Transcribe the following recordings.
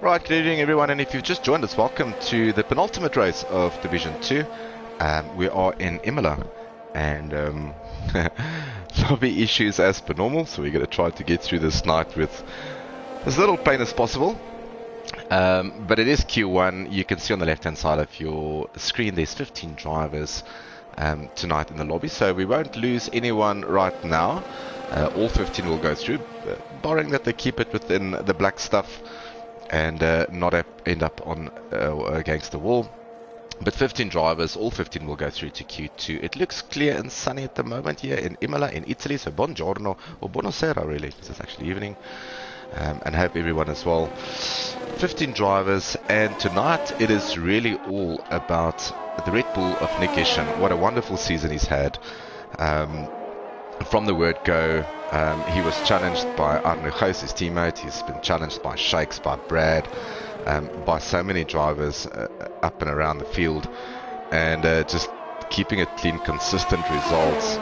Right, good evening everyone, and if you've just joined us, welcome to the penultimate race of Division 2. We are in Imola, and lobby issues as per normal, so we're going to try to get through this night with as little pain as possible. But it is Q1. You can see on the left-hand side of your screen there's 15 drivers tonight in the lobby, so we won't lose anyone right now. All 15 will go through, barring that they keep it within the black stuff and not end up on against the wall. But 15 drivers, all 15 will go through to Q2. It looks clear and sunny at the moment here in Imola, in Italy. So buongiorno, or buonasera really, because it's actually evening. And hope everyone as well. 15 drivers, and tonight it is really all about the Red Bull of Nick Gishen. What a wonderful season he's had. From the word go, he was challenged by Arne Gous, his teammate. He's been challenged by Shakes, by Brad, by so many drivers up and around the field, and just keeping it clean, consistent results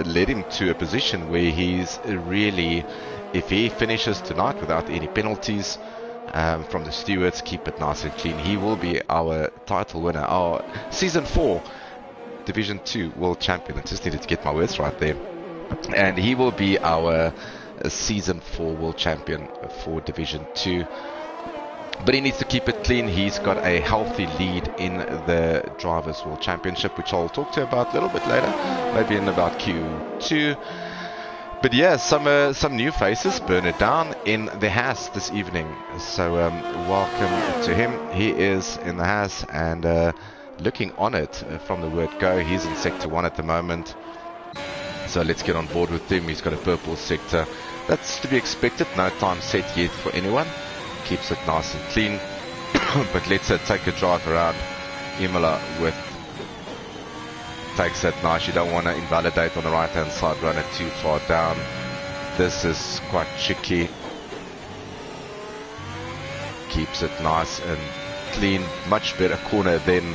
led him to a position where he's really, if he finishes tonight without any penalties from the stewards, keep it nice and clean, he will be our title winner, our Season 4 Division 2 World Champion. I just needed to get my words right there. And he will be our Season 4 World Champion for Division 2. But he needs to keep it clean. He's got a healthy lead in the Drivers' World Championship, which I'll talk to you about a little bit later, maybe in about Q2. But yeah, some new faces, Bernard Down in the Haas this evening. So welcome to him. He is in the Haas and looking on it from the word go. He's in Sector 1 at the moment. So let's get on board with him. He's got a purple sector. That's to be expected. No time set yet for anyone. Keeps it nice and clean. But let's take a drive around Imola with... Takes that nice. You don't want to invalidate on the right hand side, run it too far down. This is quite tricky. Keeps it nice and clean. Much better corner than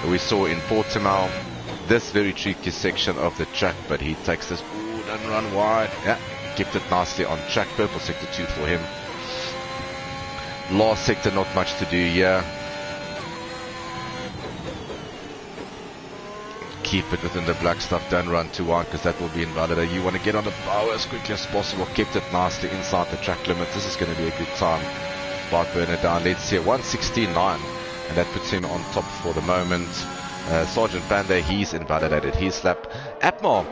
we saw in Portimao. This very tricky section of the track, but he takes this. Ooh, don't run wide. Yeah, kept it nicely on track. Purple sector 2 for him. Last sector, not much to do here. Keep it within the black stuff. Don't run too wide because that will be invalidated. You want to get on the power as quickly as possible. Kept it nicely inside the track limit. This is going to be a good time by Bernard Down. Let's see, 1:16.9. And that puts him on top for the moment. Sergeant Panda, he's invalidated his lap. Apmar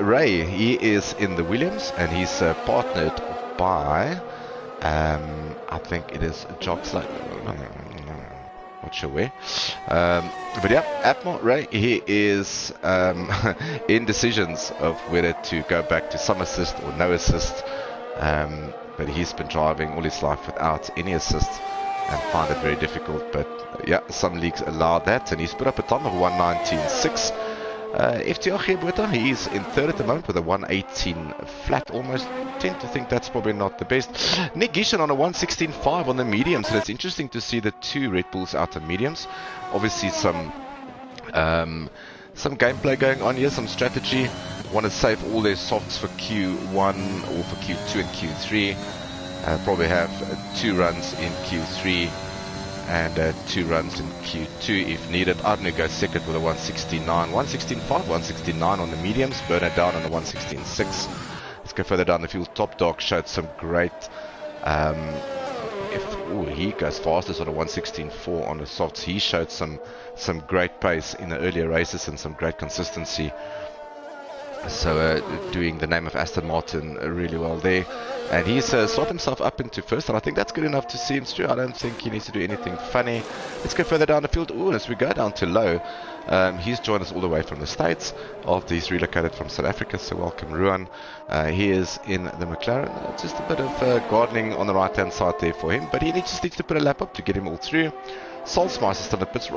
Ray, he is in the Williams, and he's partnered by, I think it is Joxler. Not sure where. But yeah, Apmar Ray, he is in decisions of whether to go back to some assist or no assist. But he's been driving all his life without any assist and find it very difficult, but yeah, some leagues allow that, and he's put up a time of 1:19.6. FTR Gebota, he's in third at the moment with a 1:18 flat, almost. Tend to think that's probably not the best. Nick Gishen on a 1:16.5 on the mediums, and it's interesting to see the two Red Bulls out on mediums. Obviously some gameplay going on here, some strategy. Want to save all their softs for Q1 or for Q2 and Q3. Probably have 2 runs in Q3 and 2 runs in Q2 if needed. Arne goes second with a 1:16.9, 1:16.5, 1:16.9 on the mediums. Bernard Down on the 1:16.6. Let's go further down the field. Top Dog showed some great... he goes fastest on a 1:16.4 on the softs. He showed some great pace in the earlier races and some great consistency. So doing the name of Aston Martin really well there. And he's slot himself up into first, and I think that's good enough to see him through. I don't think he needs to do anything funny. Let's go further down the field. Ooh, as we go down to low, he's joined us all the way from the States after he's relocated from South Africa, so welcome Ruan. He is in the McLaren. Just a bit of gardening on the right hand side there for him, but he just needs to put a lap up to get him all through. Salzmeister still at pits.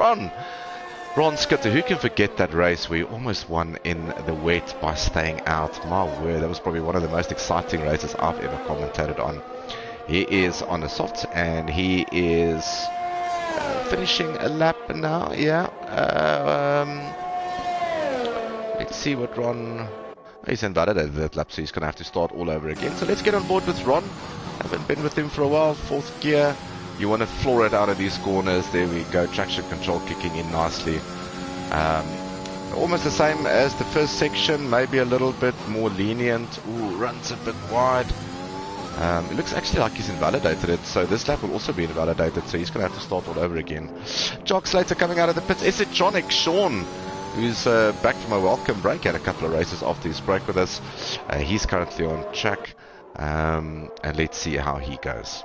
Ron Skutter, who can forget that race where he almost won in the wet by staying out? My word, that was probably one of the most exciting races I've ever commentated on. He is on the softs, and he is finishing a lap now, yeah. Let's see what Ron... He's invalidated that lap, so he's going to have to start all over again. So let's get on board with Ron Haven't been with him for a while. Fourth gear. You want to floor it out of these corners. There we go. Traction control kicking in nicely. Almost the same as the first section, maybe a little bit more lenient. Ooh, runs a bit wide. It looks actually like he's invalidated it, so this lap will also be invalidated, so he's going to have to start all over again. Jock Slater coming out of the pits. Esitronic Sean, who's back from a welcome break, had a couple of races after his break with us. He's currently on track, and let's see how he goes.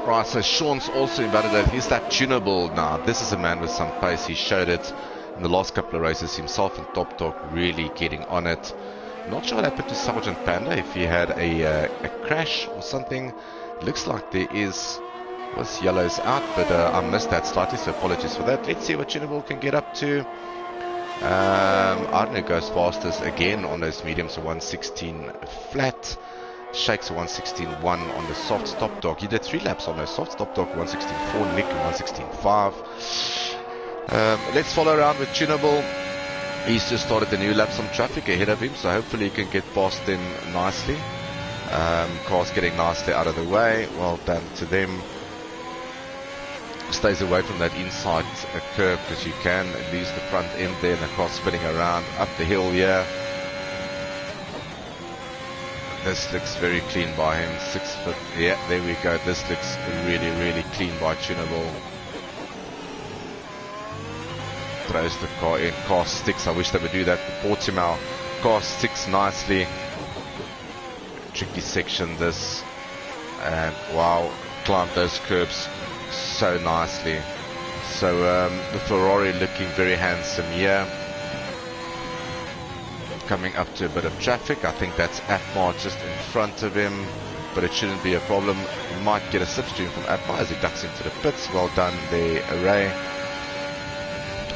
Right, so Sean's also invalidated. Is that tunable? Now, this is a man with some pace. He showed it in the last couple of races. Himself and Top Dog really getting on it. Not sure what happened to Sergeant Panda, if he had a crash or something. Looks like there was yellows out, but I missed that slightly, so apologies for that. Let's see what tunable can get up to. Arne goes fastest again on those mediums, 116 flat. Shakes a 116.1 on the soft. Top Dog, he did 3 laps on the soft. Top Dog 116.4, Nick 116.5. Let's follow around with Tunable. He's just started the new lap, some traffic ahead of him, so hopefully he can get past them nicely. Cars getting nicely out of the way. Well done to them. Stays away from that inside curve because you can lose the front end there, and the car spinning around up the hill here. This looks very clean by him. 6 foot. Yeah, there we go. This looks really, really clean by Tunable. Throws the car in. Car sticks. I wish they would do that for Portimao. Car sticks nicely. Tricky section this. And wow, climbed those curbs so nicely. So the Ferrari looking very handsome here. Coming up to a bit of traffic. I think that's Atmar just in front of him, but it shouldn't be a problem. He might get a slipstream from Atmar as he ducks into the pits. Well done there, Ray.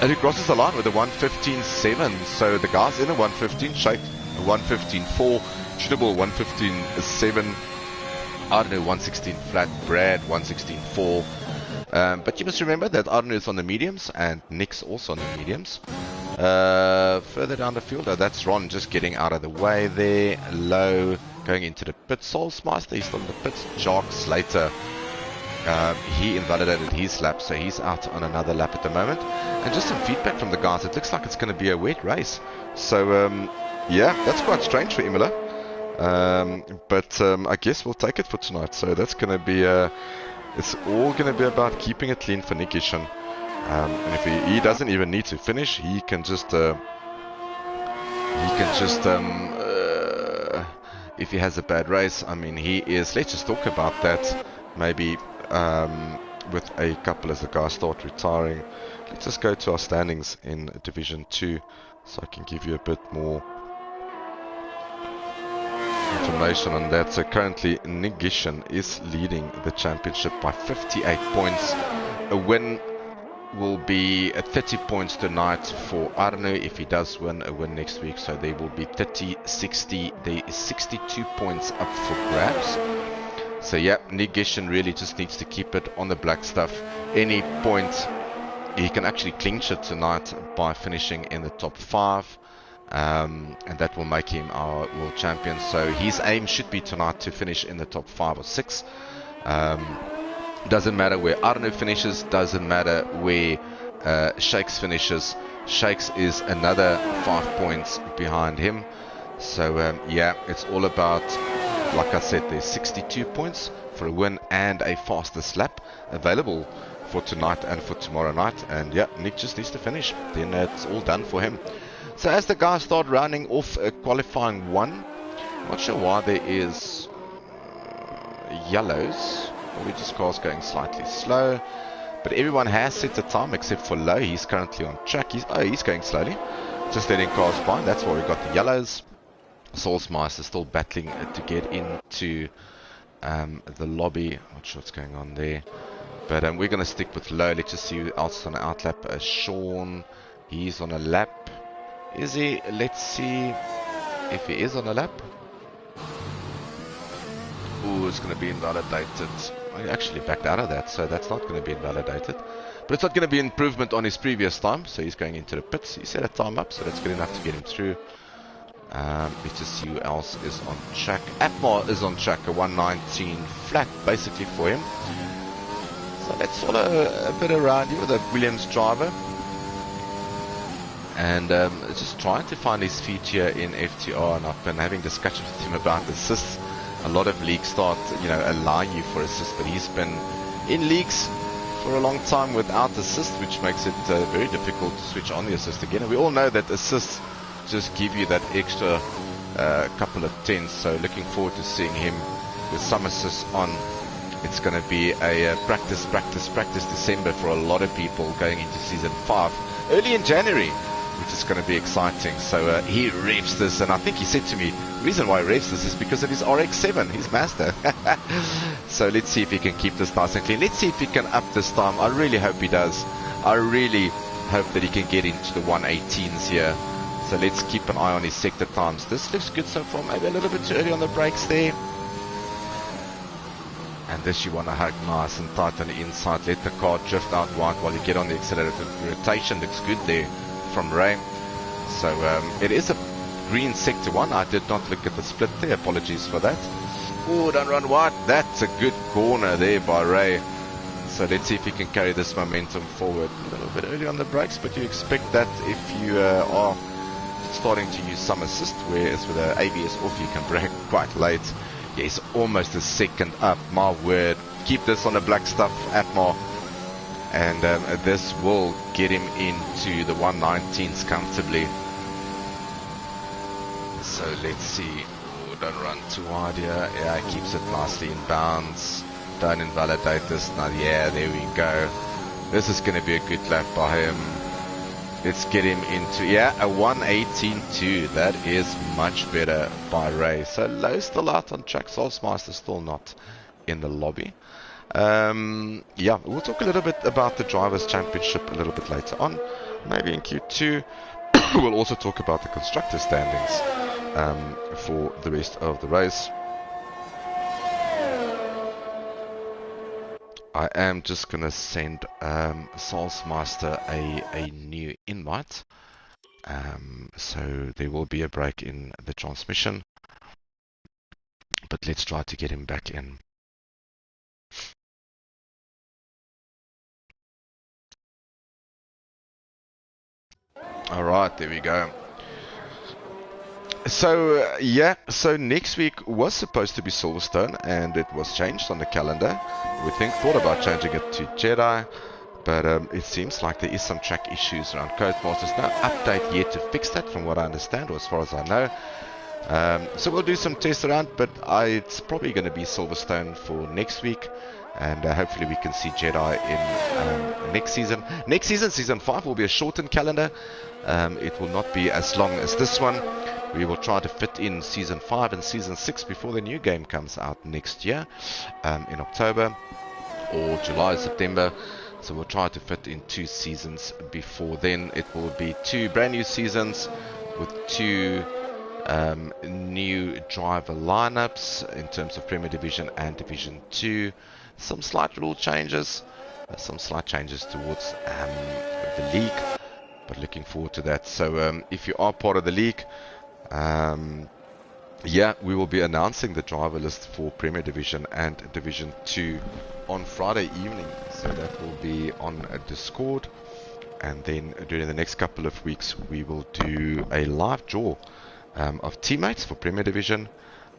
And he crosses the line with a 115.7. So the guys in a 115 shape, 115.4, Tunable 115.7, Arno 116 flat, Brad 116.4. But you must remember that Arno is on the mediums and Nick's also on the mediums. Further down the field, that's Ron just getting out of the way there. Low going into the pit. Soulsmeister, he's still in the pits. Jock Slater, he invalidated his lap, so he's out on another lap at the moment. And just some feedback from the guys. It looks like it's going to be a wet race. So yeah, that's quite strange for Imola. But I guess we'll take it for tonight. So that's going to be it's all going to be about keeping it clean for Nick Ishan. And if he doesn't even need to finish, he can just if he has a bad race, I mean, he is, let's just talk about that maybe with a couple as the guys start retiring. Let's just go to our standings in Division 2 so I can give you a bit more information on that. So currently Nick Gishan is leading the championship by 58 points. A win will be at 30 points tonight for Arno if he does win a win next week. So they will be 30, 60, there is 62 points up for grabs. So yeah, Nick Gishan really just needs to keep it on the black stuff. Any point, he can actually clinch it tonight by finishing in the top 5. And that will make him our world champion. So his aim should be tonight to finish in the top 5 or 6. Doesn't matter where Arno finishes, doesn't matter where Shakes finishes. Shakes is another 5 points behind him. So yeah, it's all about, like I said, there's 62 points for a win and a fastest lap available for tonight and for tomorrow night. And yeah, Nick just needs to finish, then it's all done for him. So as the guys start rounding off qualifying 1, not sure why there is yellows. Probably just cars going slightly slow. But everyone has set a time except for Low. He's currently on track. He's going slowly. Just letting cars by. That's why we got the yellows. Soulsmeister still battling to get into the lobby. Not sure what's going on there. But we're going to stick with Low. Let's just see who else is on an outlap. Sean, he's on a lap. Is he? Let's see if he is on a lap. Ooh, it's going to be invalidated. I actually backed out of that, so that's not going to be invalidated. But it's not going to be an improvement on his previous time, so he's going into the pits. He set a time up, so that's good enough to get him through. Let's just see who else is on track. Atmar is on track, a 119 flat, basically, for him. So let's follow a bit around here with a Williams driver. And just trying to find his feet here in FTR, and I've been having discussions with him about assists. A lot of leagues start, allowing you for assists, but he's been in leagues for a long time without assist, which makes it very difficult to switch on the assist again. And we all know that assists just give you that extra couple of tens, so looking forward to seeing him with some assists on. It's going to be a practice December for a lot of people going into Season 5 early in January, which is going to be exciting. So he revs this, and I think he said to me, the reason why he revs this is because of his RX-7, his Mazda. So let's see if he can keep this nice and clean. Let's see if he can up this time. I really hope he does. I really hope that he can get into the 118s here. So let's keep an eye on his sector times. This looks good so far, maybe a little bit too early on the brakes there. And this you want to hug nice and tight on the inside. Let the car drift out wide while you get on the accelerator. Rotation looks good there from Ray. So it is a green sector 1. I did not look at the split there. Apologies for that. Oh, don't run wide. That's a good corner there by Ray. So let's see if he can carry this momentum forward. A little bit early on the brakes, but you expect that if you are starting to use some assist, whereas with the ABS off you can brake quite late. Yes, almost a second up. My word. Keep this on the black stuff, Atmar. And this will get him into the 119s comfortably. So let's see. Oh, don't run too wide here. Yeah, he keeps it nicely in bounds. Don't invalidate this. Now, yeah, there we go. This is going to be a good lap by him. Let's get him into, yeah, a 118.2. That is much better by Ray. So Low still out on track. Soulsmeister still not in the lobby. Yeah, we'll talk a little bit about the Drivers' Championship a little bit later on. Maybe in Q2. We'll also talk about the constructor standings for the rest of the race. I am just going to send Soulsmeister a new invite. So there will be a break in the transmission. But let's try to get him back in. Alright, there we go. So, yeah, so next week was supposed to be Silverstone, and it was changed on the calendar. We thought about changing it to Jedi, but it seems like there is some track issues around Codemasters. No update yet to fix that, from what I understand, or as far as I know. So we'll do some tests around, but it's probably going to be Silverstone for next week. And hopefully we can see Jedi in next season. Next season, Season 5, will be a shortened calendar. It will not be as long as this one. We will try to fit in Season 5 and Season 6 before the new game comes out next year in October or July, September. So we'll try to fit in 2 seasons before then. It will be 2 brand new seasons with 2 new driver lineups in terms of Premier Division and Division 2. Some slight rule changes, some slight changes towards the league, but looking forward to that. So if you are part of the league, yeah, we will be announcing the driver list for Premier Division and Division 2 on Friday evening. So that will be on a Discord, and then during the next couple of weeks we will do a live draw of teammates for Premier Division,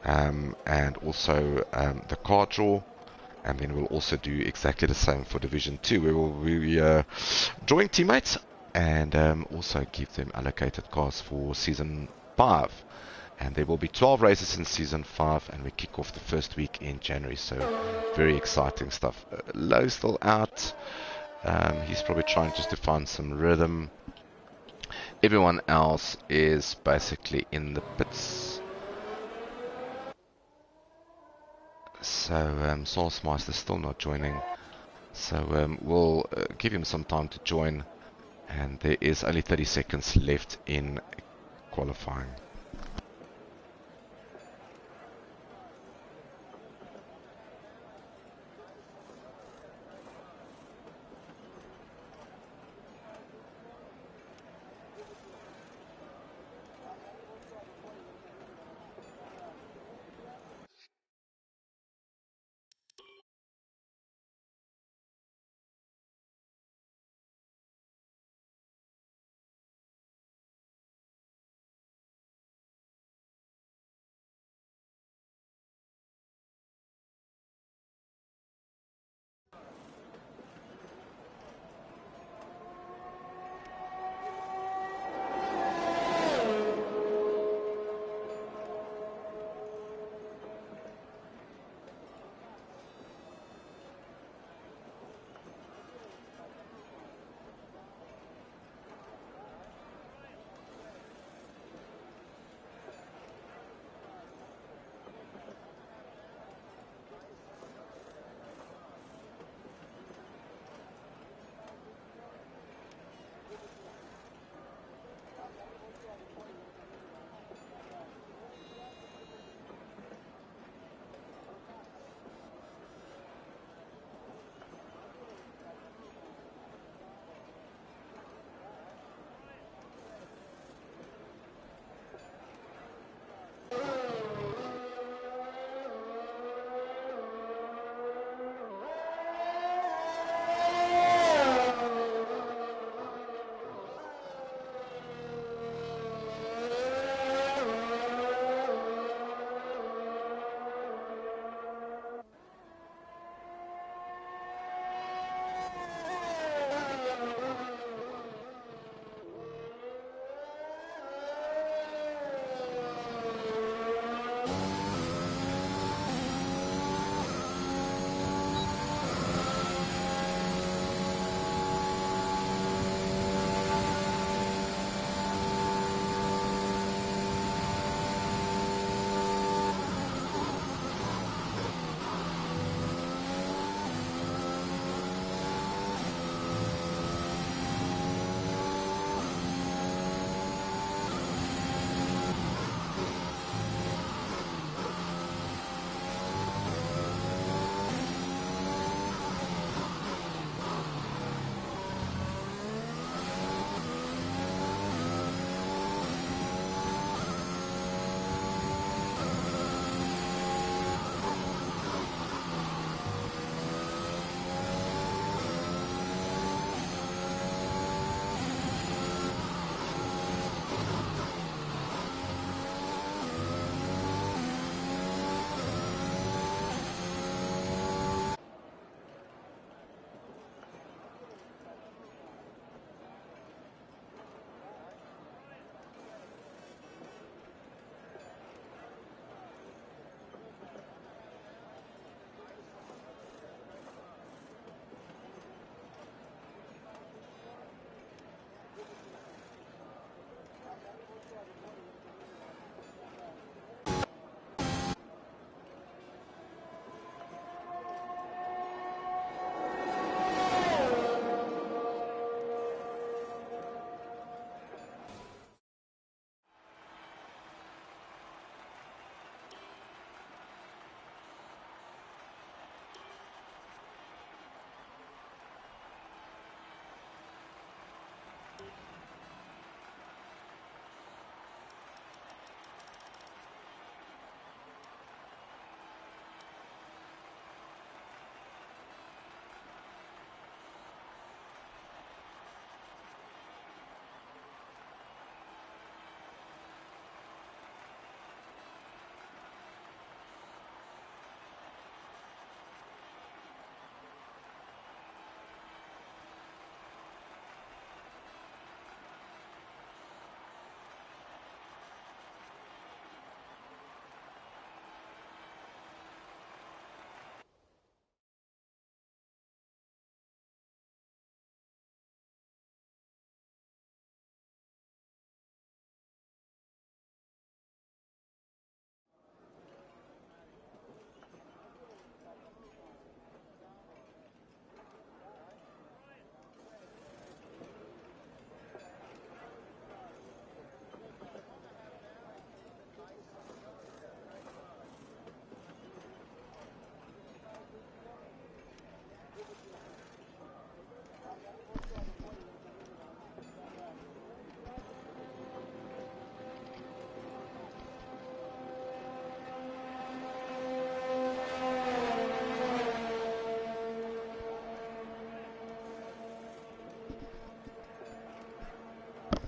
and also the car draw. And then we'll also do exactly the same for Division 2. We will be drawing teammates and also give them allocated cars for Season 5. And there will be 12 races in Season 5, and we kick off the first week in January. So very exciting stuff. Low still out. He's probably trying just to find some rhythm. Everyone else is basically in the pits. So Sourcemeister's still not joining. So we'll give him some time to join. And there is only 30 seconds left in qualifying.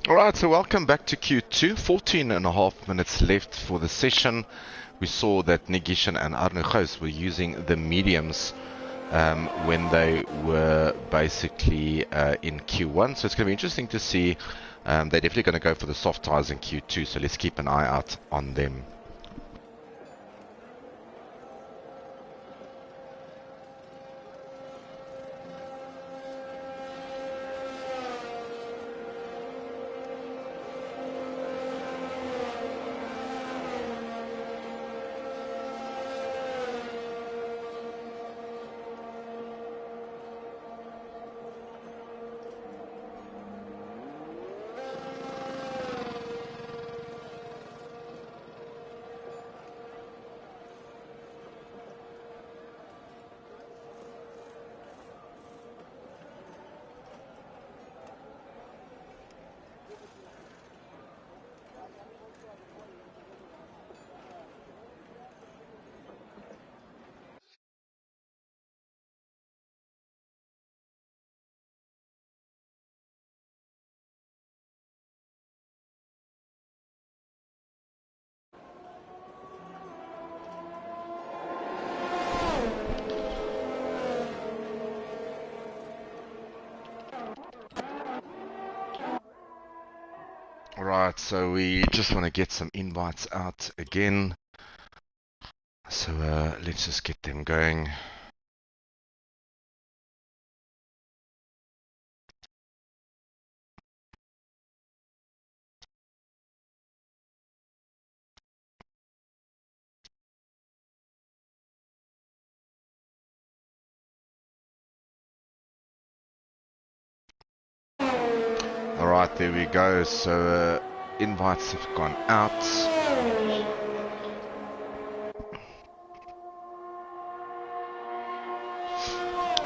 Alright, so welcome back to Q2. 14 and a half minutes left for the session. We saw that Nick Gishen and Arno Gous were using the mediums when they were basically in Q1. So it's going to be interesting to see. They're definitely going to go for the soft tires in Q2, so let's keep an eye out on them. Alright, so we just want to get some invites out again. So let's just get them going. Alright, there we go. So invites have gone out.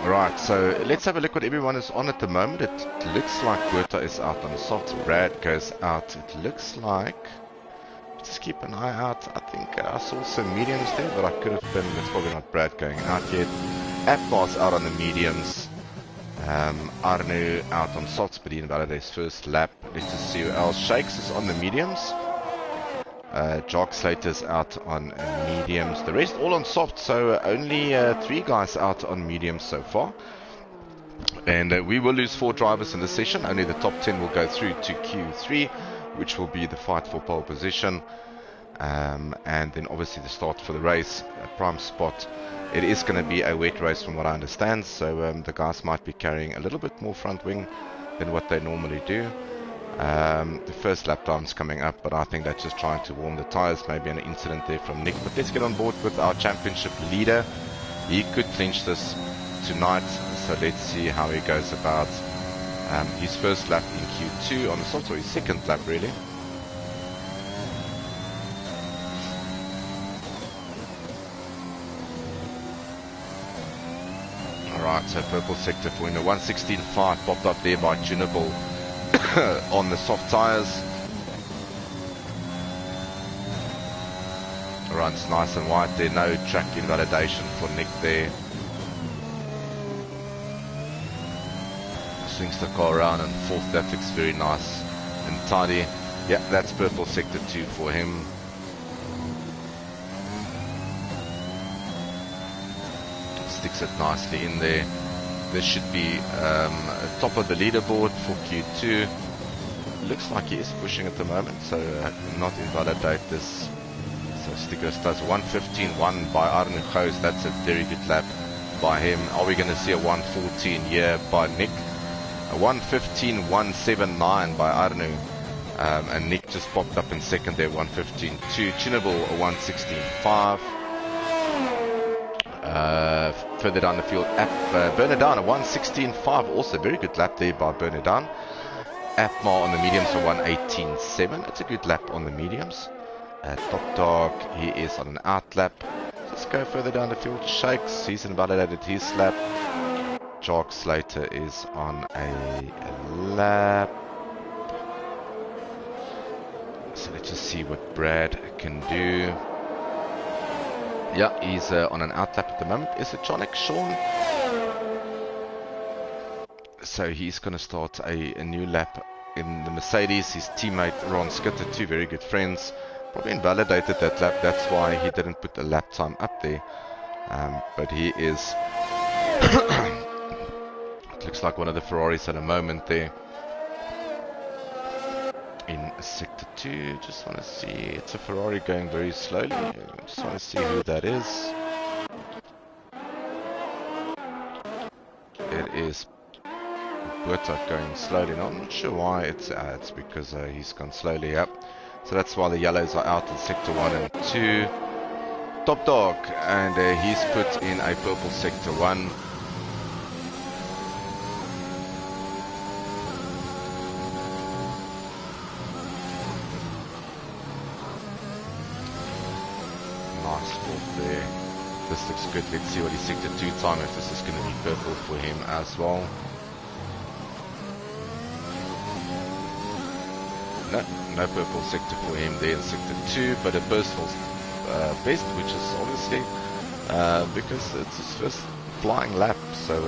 Right, so let's have a look what everyone is on at the moment. It looks like Berta is out on soft. Brad goes out. It looks like... Just keep an eye out. I think I saw some mediums there, but I could have been... It's probably not Brad going out yet. Atbar's out on the mediums. Arno out on softs, but he invalidated his first lap. Let's just see who else. Shakes is on the mediums. Jock Slater's out on mediums. The rest all on soft, so only 3 guys out on mediums so far. And we will lose 4 drivers in the session. Only the top 10 will go through to Q3, which will be the fight for pole position. And then obviously the start for the race, prime spot. It is going to be a wet race from what I understand, so the guys might be carrying a little bit more front wing than what they normally do. The first lap time's coming up, but I think that's just trying to warm the tires. Maybe an incident there from Nick. But let's get on board with our championship leader. He could clinch this tonight, so let's see how he goes about his first lap in Q2 on the soft, or his second lap really. Alright, so purple sector for in the 116.5 popped up there by Tunable on the soft tires. Runs nice and wide there, no track invalidation for Nick there. Swings the car around and fourth, that looks very nice and tidy. Yeah, that's purple sector 2 for him. Sticks it nicely in there. This should be top of the leaderboard for Q2. Looks like he is pushing at the moment, so not invalidate this. So Stickers does 1:15.1 by Arno Gous. That's a very good lap by him. Are we going to see a 1:14 here by Nick? A 1:15.179 by Arno. And Nick just popped up in second there, 1:15.2. Tunable, a 1:16.5. Further down the field, Bernardin, a 1:16.5. Also very good lap there by Bernardin. Atmar on the mediums, a 1:18.7. It's a good lap on the mediums. Top Dog, he is on an out lap. Let's go further down the field. Shakes, he's invalidated his lap. Jock Slater is on a lap. So let's just see what Brad can do. Yeah, he's on an out lap at the moment. Is it Jonik Sean? So he's going to start a new lap in the Mercedes. His teammate Ron Skitter, two very good friends, probably invalidated that lap. That's why he didn't put the lap time up there. But he is, it looks like one of the Ferraris at a moment there. In sector 2, just want to see, it's a Ferrari going very slowly. Just want to see who that is. It is Buerta going slowly, and I'm not sure why. It's because he's gone slowly up. So that's why the yellows are out in sector 1 and 2. Top Dog, and he's put in a purple sector 1. Nice fault there. This looks good. Let's see what his sector 2 time, if this is going to be purple for him as well. No purple sector for him there in sector 2, but a personal best, which is obviously because it's his first flying lap. So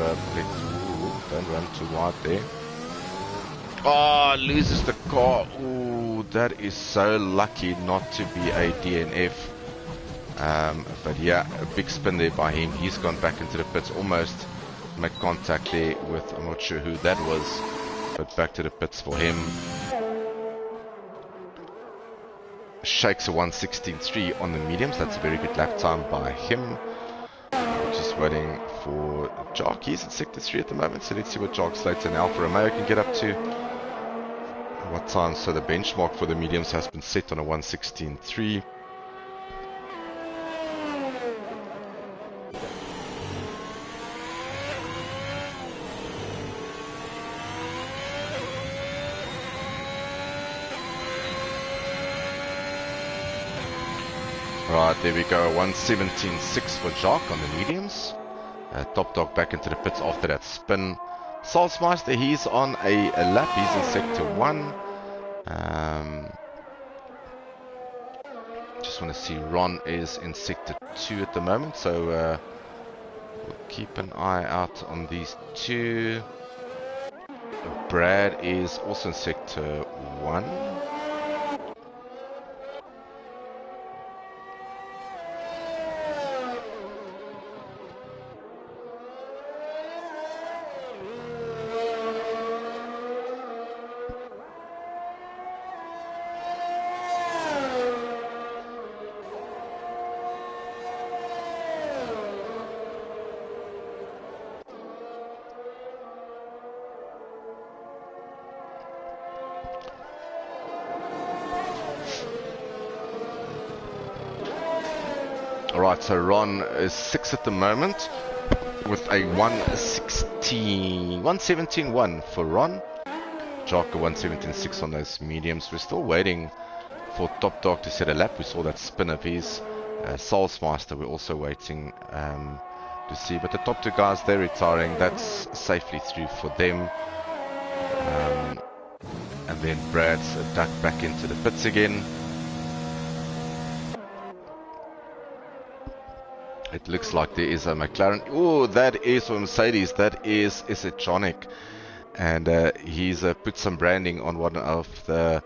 don't run too wide there. Oh, loses the car. Ooh, that is so lucky not to be a DNF. But yeah, a big spin there by him. He's gone back into the pits, almost made contact there with, I'm not sure who that was, but back to the pits for him. Shakes a 1:16.3 on the mediums. That's a very good lap time by him. Just waiting for Jock. He's in sector 3 at the moment, so let's see what Jock Slater and Alfa Romeo can get up to. What time? So the benchmark for the mediums has been set on a 1:16.3. Right, there we go, 1:17.6 for Jock on the mediums. Top Dog back into the pits after that spin. Salzmeister, he's on a lap, he's in sector 1. Just want to see, Ron is in sector 2 at the moment, so we'll keep an eye out on these two. Brad is also in sector 1. Alright, so Ron is 6 at the moment with a 1:17.1 for Ron. Jock a 1:17.6 on those mediums. We're still waiting for Top Dog to set a lap. We saw that spin of his. Salzmeister, we're also waiting to see. But the top two guys, they're retiring. That's safely through for them. And then Brad's ducked back into the pits again. It looks like there is a McLaren. Oh, that is for Mercedes. That is Isatronic. And he's put some branding on one of the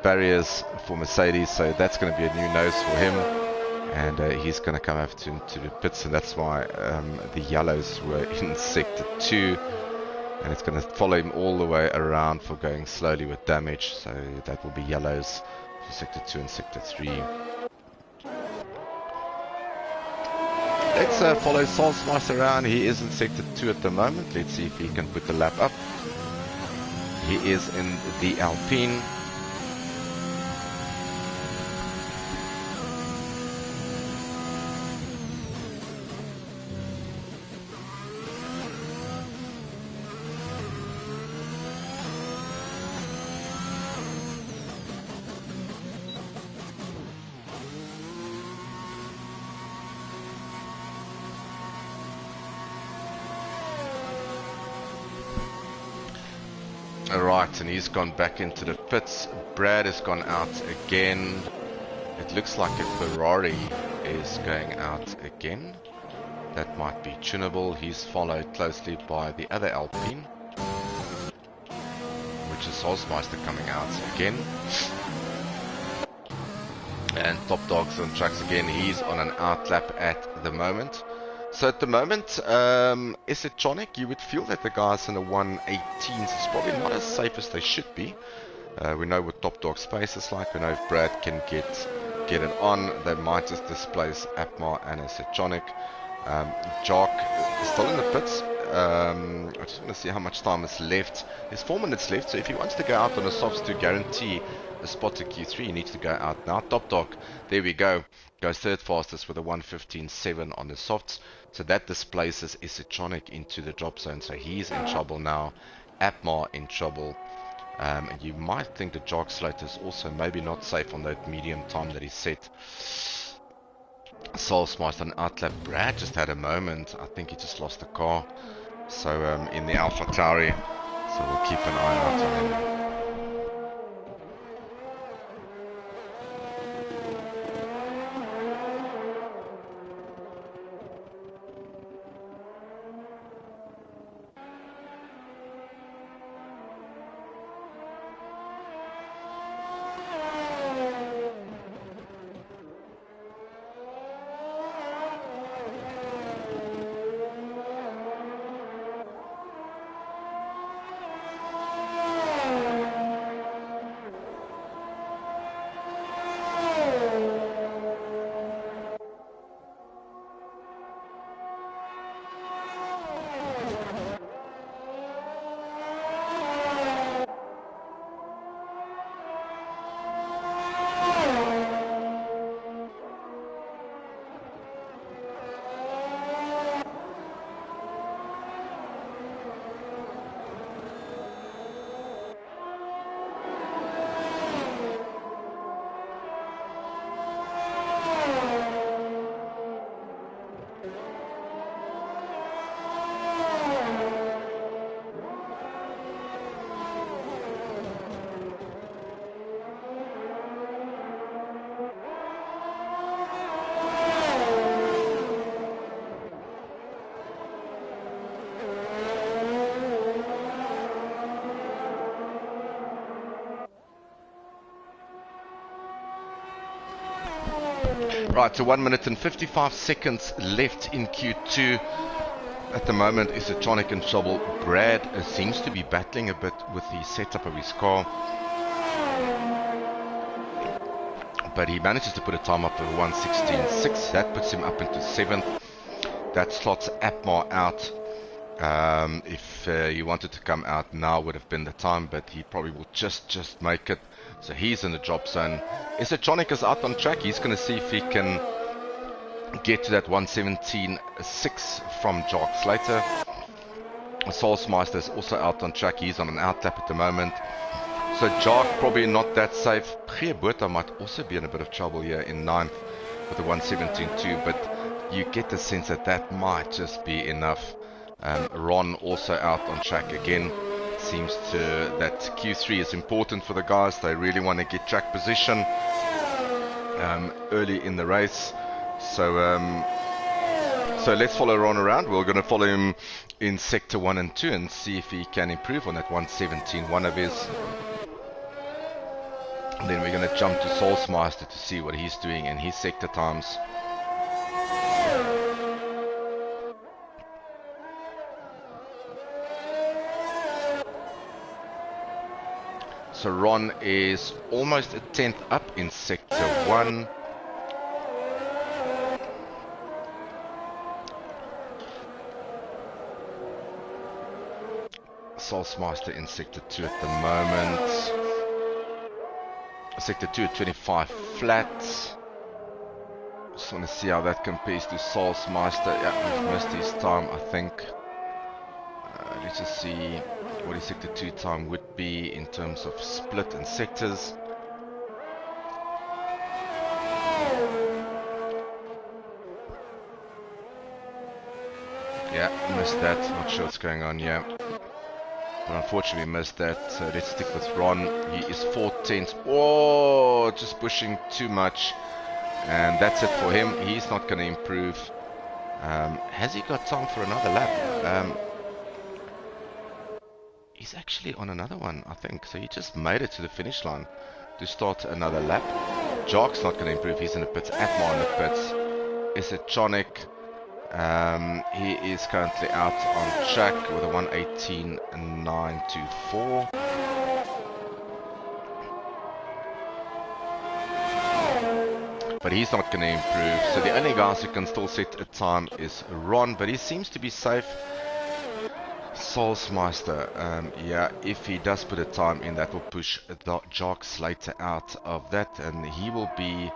barriers for Mercedes. So that's going to be a new nose for him. And he's going to come up into the pits. And that's why the yellows were in sector 2. And it's going to follow him all the way around for going slowly with damage. So that will be yellows for sector 2 and sector 3. Let's follow Salzmeister around. He is in sector 2 at the moment. Let's see if he can put the lap up. He is in the Alpine. Alright, and he's gone back into the pits. Brad has gone out again. It looks like a Ferrari is going out again. That might be tunable. He's followed closely by the other Alpine, which is Solsmeister coming out again. And Top Dog's on tracks again. He's on an outlap at the moment. So at the moment, Electronic, you would feel that the guys in the 118s is probably not as safe as they should be. We know what Top Dog space is like. We know if Brad can get it on, they might just displace Apmar and Electronic. Jock is still in the pits. I just want to see how much time is left. There's 4 minutes left, so if he wants to go out on the softs to guarantee a spot to Q3, he needs to go out now. Top Dog, there we go. Goes third fastest with a 1:15.7 on the softs. So that displaces Electronic into the drop zone. So he's in trouble now. Apmar in trouble. And you might think the Jock slate is also maybe not safe on that medium time that he set. Solsmeister on outlap. Brad just had a moment. I think he just lost the car. So in the Alpha Tauri. So we'll keep an eye out on him. Right, so 1 minute and 55 seconds left in Q2. At the moment, Electronic in trouble. Brad seems to be battling a bit with the setup of his car. But he manages to put a time up of 1:16.6. That puts him up into 7th. That slots Apmar out. If he wanted to come out now would have been the time, but he probably will just make it. So he's in the drop zone. Electronic is out on track. He's going to see if he can get to that 1:17.6 from Jarks later. Solsmeister is also out on track. He's on an outlap at the moment. So Jark probably not that safe. Geerboota might also be in a bit of trouble here in 9th with the 1:17.2, but you get the sense that that might just be enough. Ron also out on track again. Seems that Q3 is important for the guys. They really want to get track position early in the race. So let's follow Ron around. We're going to follow him in sector 1 and 2 and see if he can improve on that 1:17.1 of his. And then we're going to jump to Solsmeister to see what he's doing in his sector times. So Ron is almost a 10th up in sector 1. Solsmeister in sector 2 at the moment. Sector 2 at 25 flat. Just want to see how that compares to Solsmeister. Yeah, we've missed his time, I think. Let's just see what his sector 2 time would be in terms of split and sectors. Yeah, missed that. Not sure what's going on here. But unfortunately missed that. So let's stick with Ron. He is 4/10. Oh, just pushing too much. And that's it for him. He's not going to improve. Has he got time for another lap? He's actually on another one, I think. So he just made it to the finish line to start another lap. Jock's not going to improve. He's in the pits. Atma in the pits. Is it Chonic? He is currently out on track with a 1:18.924. But he's not going to improve. So the only guys who can still set a time is Ron, but he seems to be safe. Soulsmeister, yeah, if he does put a time in, that will push the Jock Slater out of that, and he will be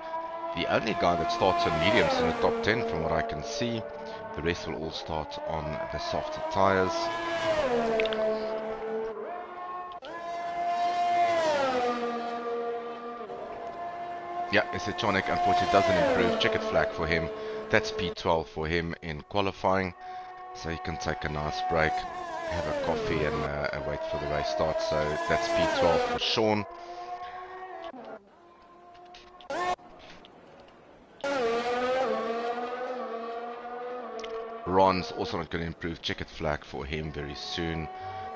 the only guy that starts on mediums in the top 10 from what I can see. The rest will all start on the softer tires. Yeah, Isechonic unfortunately doesn't improve. Checkered flag for him. That's P12 for him in qualifying. So he can take a nice break, have a coffee and wait for the race start. So that's P12 for Sean. Ron's also not going to improve. Checkered flag for him very soon.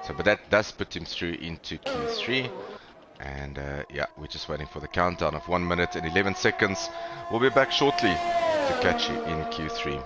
So, but that does put him through into Q3. And yeah, we're just waiting for the countdown of 1 minute and 11 seconds. We'll be back shortly to catch you in Q3.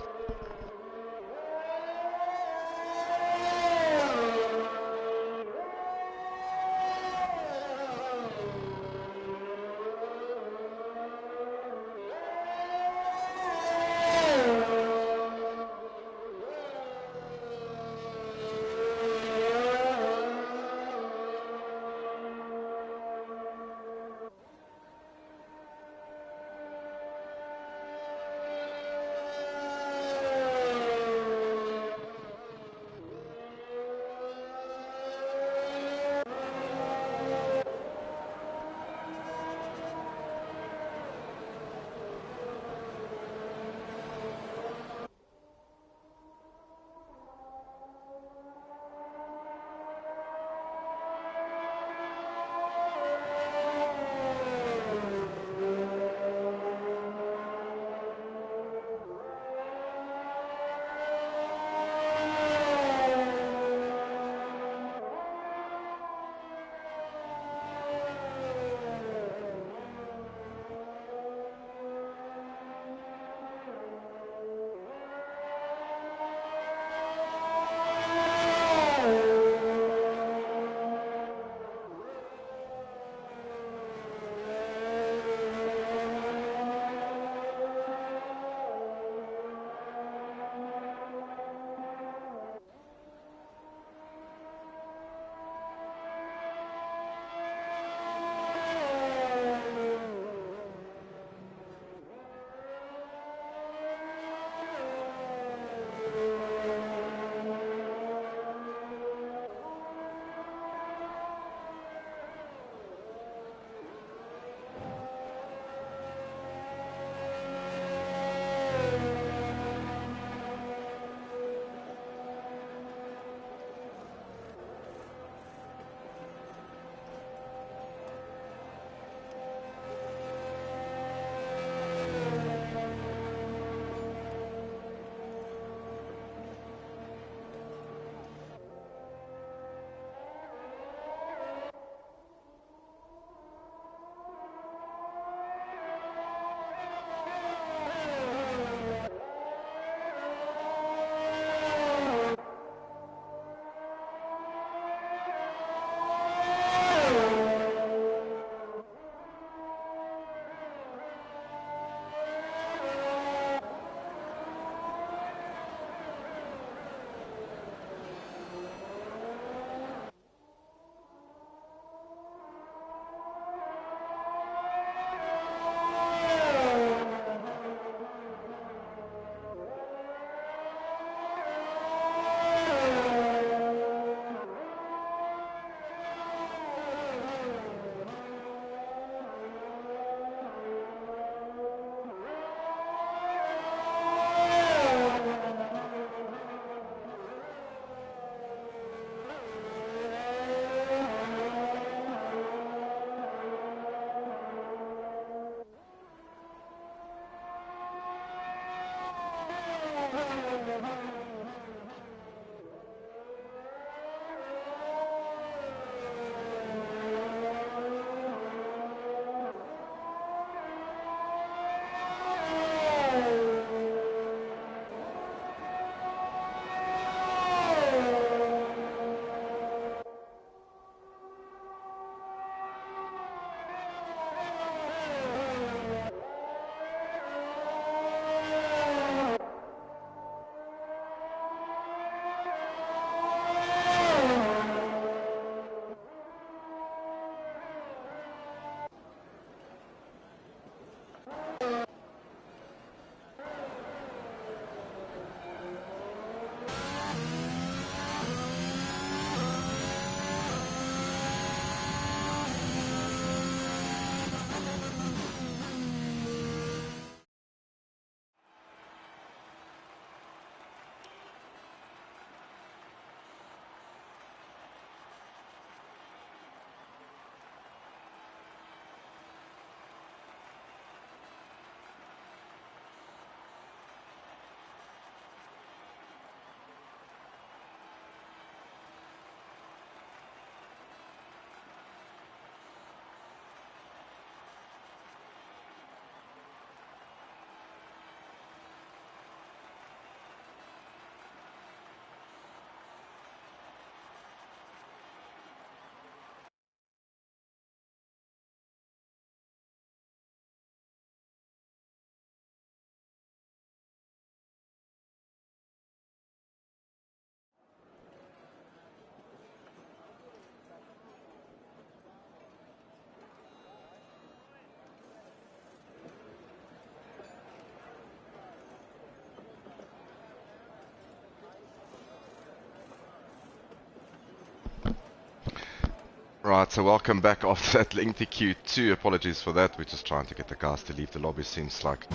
Right, so welcome back after that lengthy Q2. Apologies for that. We're just trying to get the guys to leave the lobby. Seems like,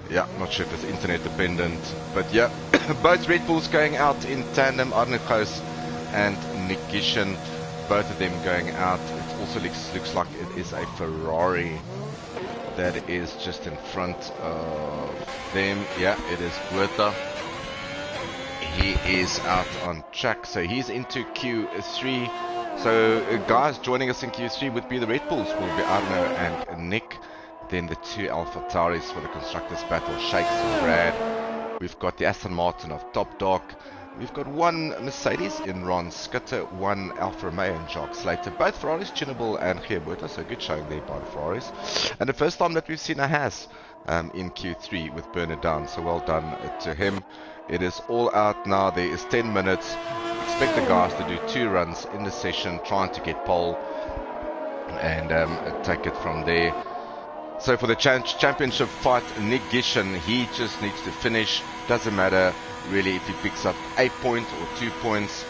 yeah, not sure if it's internet dependent, but yeah, both Red Bulls going out in tandem. Arne Gous and Nick Gishen, both of them going out. It also looks like it is a Ferrari that is just in front of them. Yeah, it is Bertha. He is out on track, so he's into Q3. So guys joining us in Q3 would be the Red Bulls, will be Arno and Nick. Then the two AlphaTauris for the Constructors Battle, Shakes and Brad. We've got the Aston Martin of Top Dog. We've got one Mercedes in Ron Skutter, one Alfa Romeo and Jacques Slater. Both Ferraris tunable and Geerberta, so good showing there by the Ferraris. And the first time that we've seen a Haas in Q3 with Bernard Down, so well done to him. It is all out now. There is 10 minutes. Expect the guys to do 2 runs in the session, trying to get pole and take it from there. So for the championship fight, Nick Gishen, he just needs to finish. Doesn't matter really if he picks up 8 points or 2 points.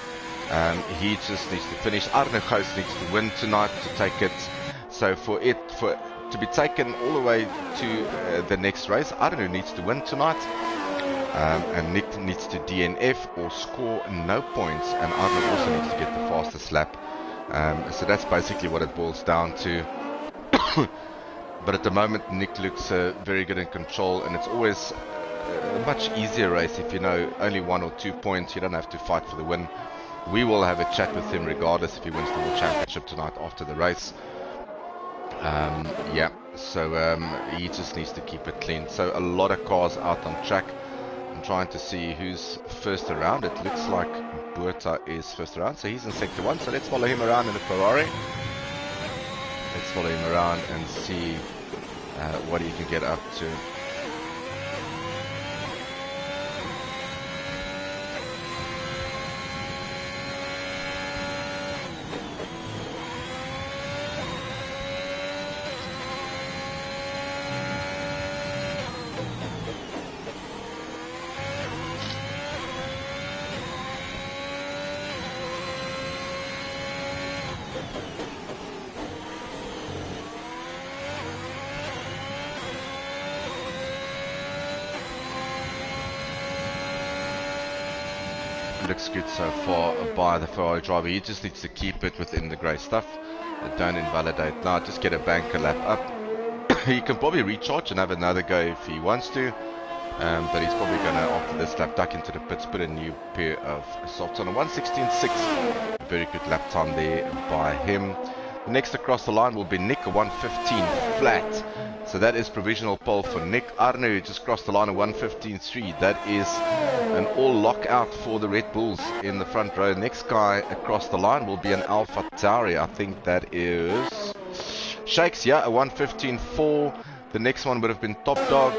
He just needs to finish. Arne Gous needs to win tonight to take it. So for to be taken all the way to the next race, Arne needs to win tonight. And Nick needs to DNF or score no points, and Arne also needs to get the fastest lap. So that's basically what it boils down to. But at the moment, Nick looks very good in control, and it's always a much easier race if you know only 1 or 2 points. You don't have to fight for the win. We will have a chat with him regardless if he wins the World Championship tonight after the race. Yeah, so he just needs to keep it clean. So a lot of cars out on track. I'm trying to see who's first around. It looks like Buerta is first around, so he's in sector 1. So let's follow him around in the Ferrari. Let's follow him around and see what he can get up to. Looks good so far by the Ferrari driver. He just needs to keep it within the grey stuff. Don't invalidate now, just get a banker lap up. He can probably recharge and have another go if he wants to, but he's probably going to, after this lap, duck into the pits, put a new pair of softs on a 1:16.6. Very good lap time there by him. Next across the line will be Nick, a 1:15 flat. So that is provisional pole for Nick. Arne, who just crossed the line, a 1:15.3. That is an all lockout for the Red Bulls in the front row. Next guy across the line will be an Alpha Tauri. I think that is Shakes, yeah, a 1:15.4. The next one would have been Top Dog,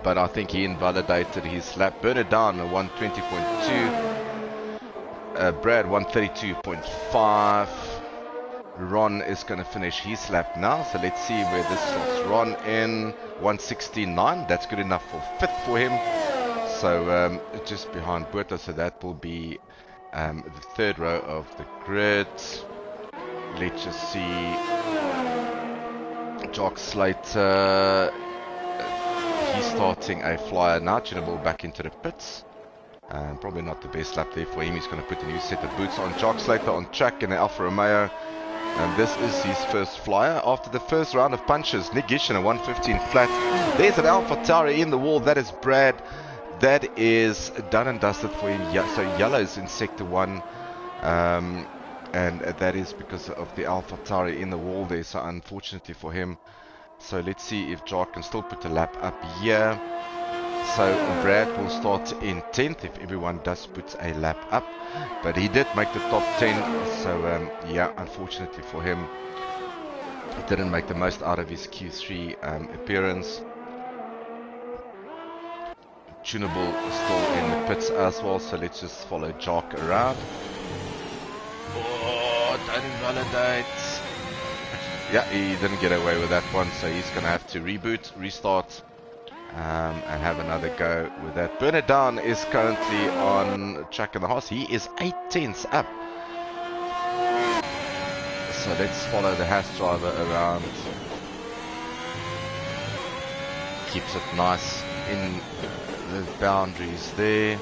but I think he invalidated his lap. Bernard Down, a 1:20.2. Brad, 1:32.5. Ron is going to finish his lap now, so let's see where this slots Ron in. 1:16.9, that's good enough for 5th for him, so just behind Buerta, so that will be the 3rd row of the grid. Let's just see Jacques Slater, he's starting a flyer now, tunable back into the pits. Probably not the best lap there for him. He's going to put a new set of boots on. Jacques Slater on track in the Alfa Romeo. And this is his first flyer after the first round of punches. Nick Gishen, a 1:15 flat. There's an Alpha Tauri in the wall. That is Brad. That is done and dusted for him. Yeah, so yellow's in sector 1. And that is because of the Alpha Tauri in the wall there. So unfortunately for him. So let's see if Jacques can still put the lap up here. So Brad will start in 10th if everyone does put a lap up, but he did make the top 10, so yeah, unfortunately for him, he didn't make the most out of his Q3 appearance. Tunable is still in the pits as well, so let's just follow Jacques around. Oh, don't invalidate. Yeah, he didn't get away with that one, so he's going to have to reboot, restart, and have another go with that. Bernard Down is currently on track in the Haas. He is 8 tenths up. So let's follow the Haas driver around. Keeps it nice in the boundaries there.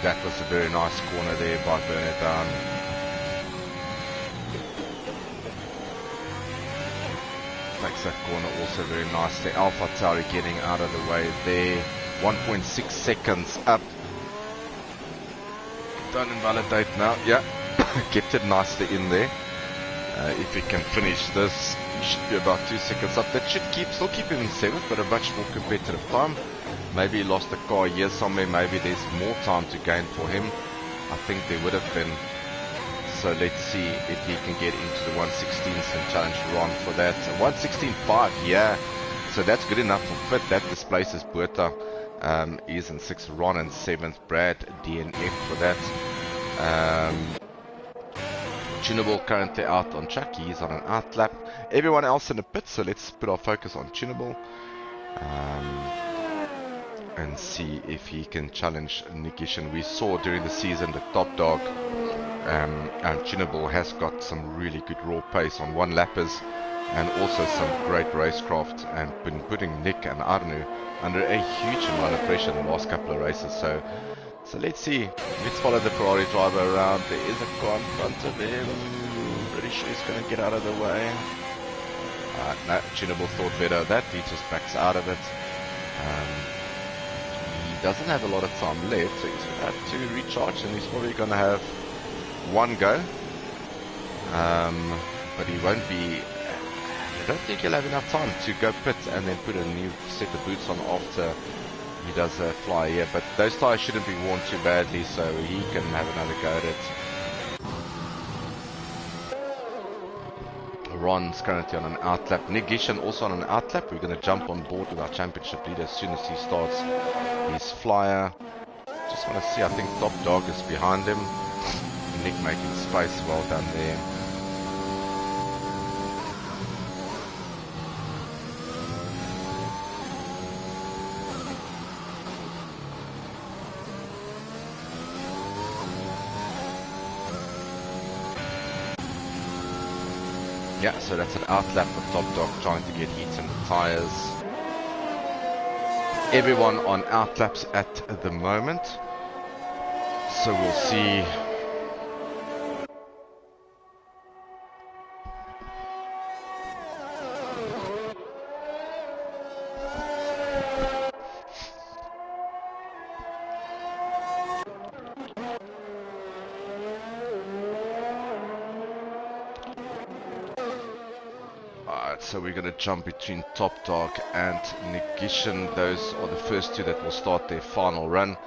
That was a very nice corner there by Bernard Down. Takes that corner also very nicely. Alpha Tauri getting out of the way there. 1.6 seconds up. Don't invalidate now. Yeah, kept it nicely in there. If he can finish this, he should be about 2 seconds up. That should still keep him in 7th, but a much more competitive time. Maybe he lost a car here somewhere. Maybe there's more time to gain for him. I think there would have been. So let's see if he can get into the 116s and challenge Ron for that. 116.5, yeah. So that's good enough for Fit. That displaces Buerta. He's in 6th, Ron in 7th, Brad DNF for that. Tunable currently out on track. He's on an out lap. Everyone else in the pit, so let's put our focus on Tunable. And see if he can challenge Nikishin. We saw during the season the top dog and Tunable has got some really good raw pace on one lappers and also some great racecraft, and been putting Nick and Arnu under a huge amount of pressure in the last couple of races. So let's see. Let's follow the Ferrari driver around. There is a car in front of him. Pretty sure he's going to get out of the way. No, Tunable thought better of that. He just backs out of it. Doesn't have a lot of time left, so he's going to have to recharge, and he's probably going to have one go. But he won't be. I don't think he'll have enough time to go pit and then put a new set of boots on after he does a fly here. But those tires shouldn't be worn too badly, so he can have another go at it. Ron's currently on an outlap. Nick Gishan also on an outlap. We're going to jump on board with our championship leader as soon as he starts his flyer. Just want to see, I think Top Dog is behind him. Nick making space, well done there. Yeah, so that's an outlap for Top Dog trying to get heat in the tires. Everyone on outlaps at the moment. So we'll see. So we're going to jump between Top Dog and Negation. Those are the first two that will start their final run.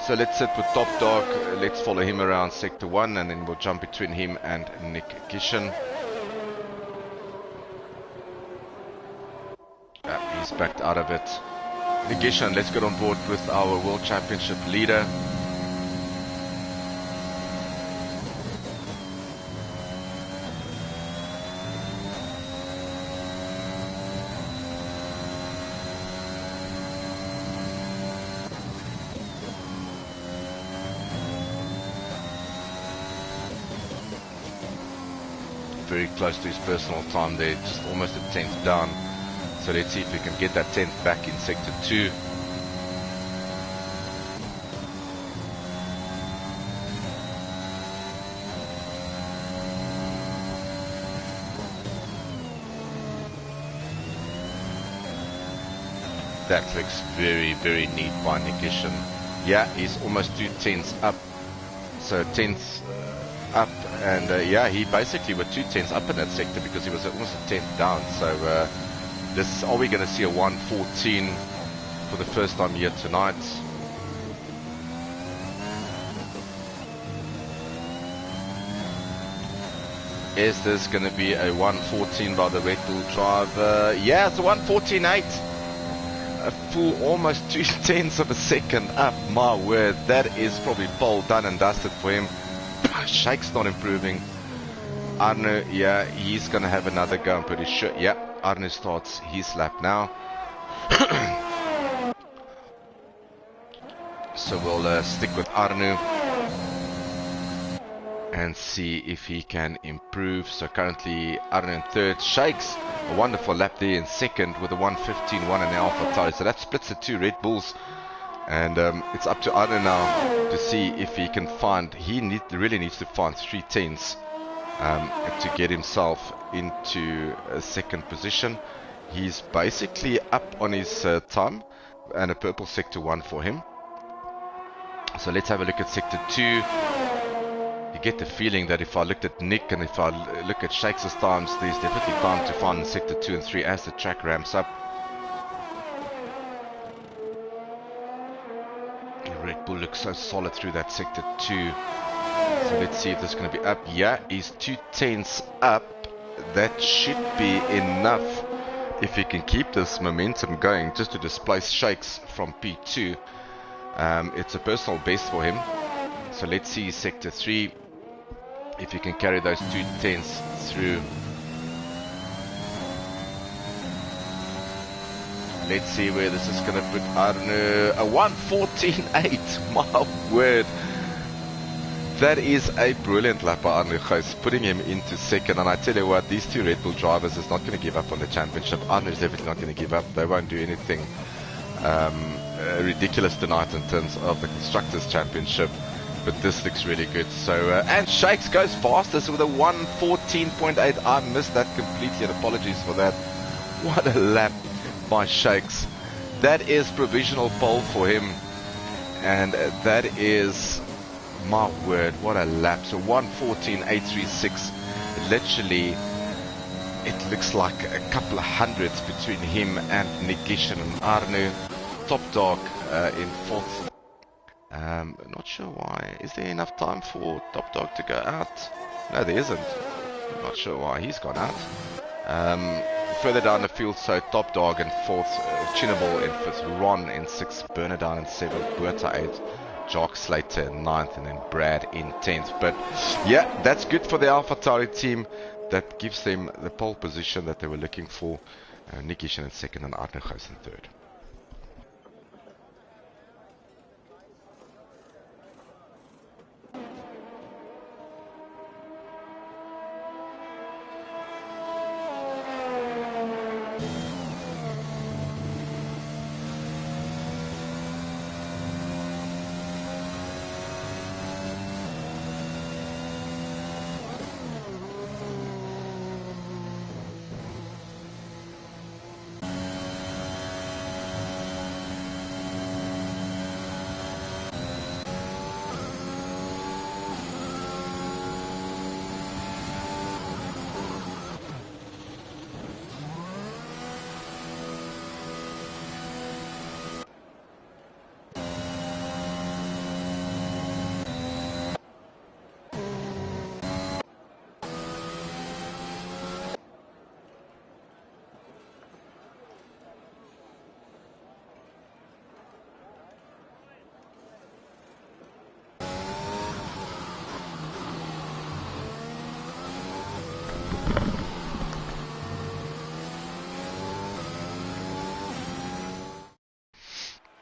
So let's sit with Top Dog. Let's follow him around Sector 1, and then we'll jump between him and Nick Gishan. He's backed out of it. Nick Gishan, let's get on board with our World Championship leader. Very close to his personal time there, just almost a 10th down. So let's see if we can get that 10th back in Sector 2. That looks very, very neat by Negation. Yeah, he's almost 2 tenths up. So 10th up, and yeah, he basically were 2 tenths up in that sector because he was almost a 10th down. So this, are we going to see a 114 for the first time here tonight? Is this going to be a 114 by the Red Bull driver? Yeah, it's a 114.8. A full almost 2 tenths of a second up. My word, that is probably pole done and dusted for him. Shake's not improving. Arno, yeah, he's going to have another go, I'm pretty sure. Yeah, Arne starts his lap now. So we'll stick with Arne and see if he can improve. So currently Arne in third, Shakes a wonderful lap there in second with a 1:15.1 in the AlphaTauri. So that splits the two Red Bulls, and it's up to Arne now to see if he can find. He really needs to find 3:10s to get himself into a second position. He's basically up on his time, and a purple sector 1 for him. So let's have a look at sector 2. You get the feeling that if I looked at Nick and if I look at Shakes' times, there's definitely time to find sector 2 and 3 as the track ramps up. Red Bull looks so solid through that sector 2. So let's see if this is going to be up. Yeah, he's 2/10 up. That should be enough if he can keep this momentum going just to displace Shakes from P2. It's a personal best for him. So let's see sector 3 if he can carry those 2/10s through. Let's see where this is going to put Arne. A 1:14.8. My word. That is a brilliant lap by Arne Gys, putting him into second. And I tell you what, these two Red Bull drivers is not going to give up on the championship. Arne is definitely not going to give up. They won't do anything ridiculous tonight in terms of the Constructors' Championship. But this looks really good. So and Shakes goes fastest with a 1:14.8. I missed that completely, and apologies for that. What a lap by Shakes. That is provisional pole for him, and that is, my word, what a lap. So 1:14.836. Literally, it looks like a couple of hundreds between him and Nick Gishen and Arne. Top dog in fourth. Not sure why. Is there enough time for Top Dog to go out? No, there isn't. Not sure why he's gone out. Further down the field, so Top Dog in fourth, Chinable in fifth, Ron in sixth, Bernardine in seventh, Buerta eighth, Jock Slater in ninth, and then Brad in 10th. But yeah, that's good for the AlphaTauri team. That gives them the pole position that they were looking for. Nick Gishen in second and Arne Gys in third.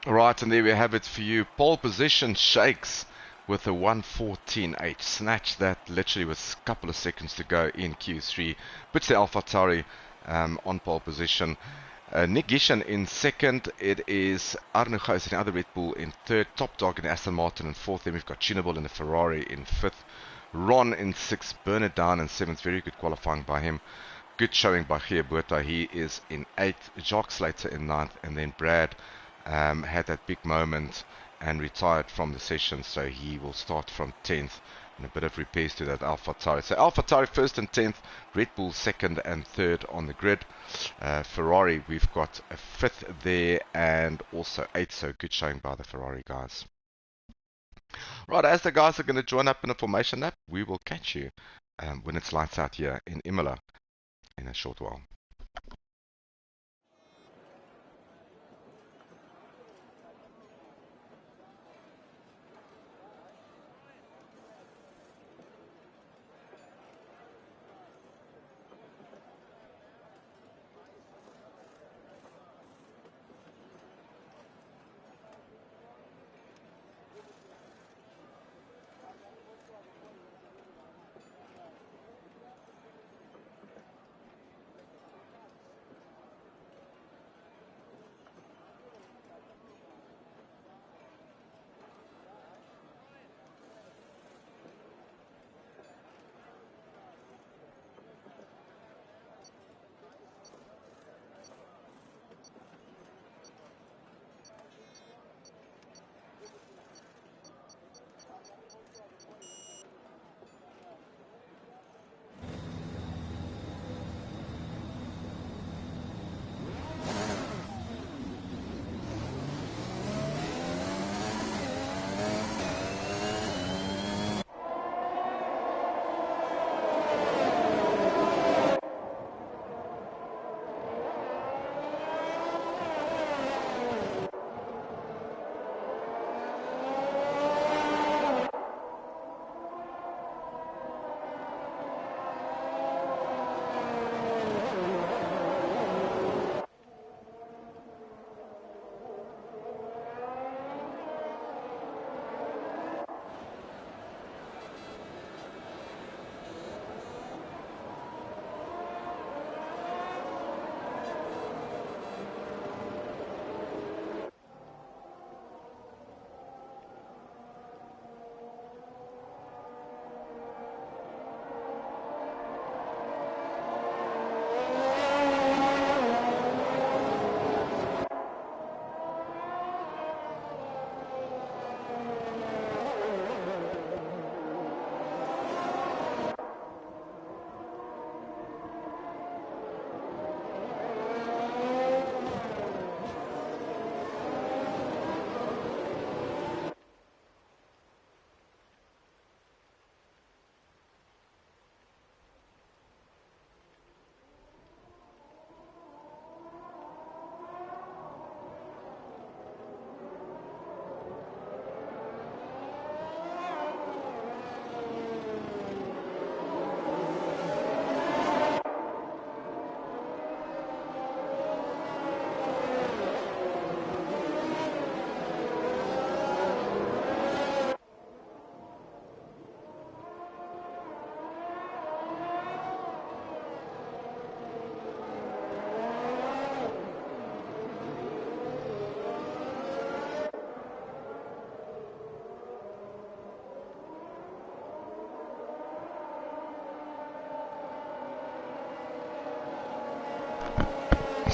Right, and there we have it for you. Pole position, Shakes with a 1:14.8. Snatched that literally with a couple of seconds to go in Q3. Puts the AlphaTauri on pole position. Nick Gishen in second. It is Arne Gys in the other Red Bull in third. Top Dog in the Aston Martin in fourth. Then we've got Chinable in the Ferrari in fifth. Ron in sixth. Bernardine in seventh. Very good qualifying by him. Good showing by Gia Buerta. He is in eighth. Jock Slater in ninth. And then Brad had that big moment and retired from the session, so he will start from 10th and a bit of repairs to that AlphaTauri. So AlphaTauri first and 10th, Red Bull second and third on the grid. Ferrari, we've got a fifth there and also eighth, so good showing by the Ferrari guys. Right, as the guys are going to join up in a formation lap, we will catch you when it's lights out here in Imola in a short while.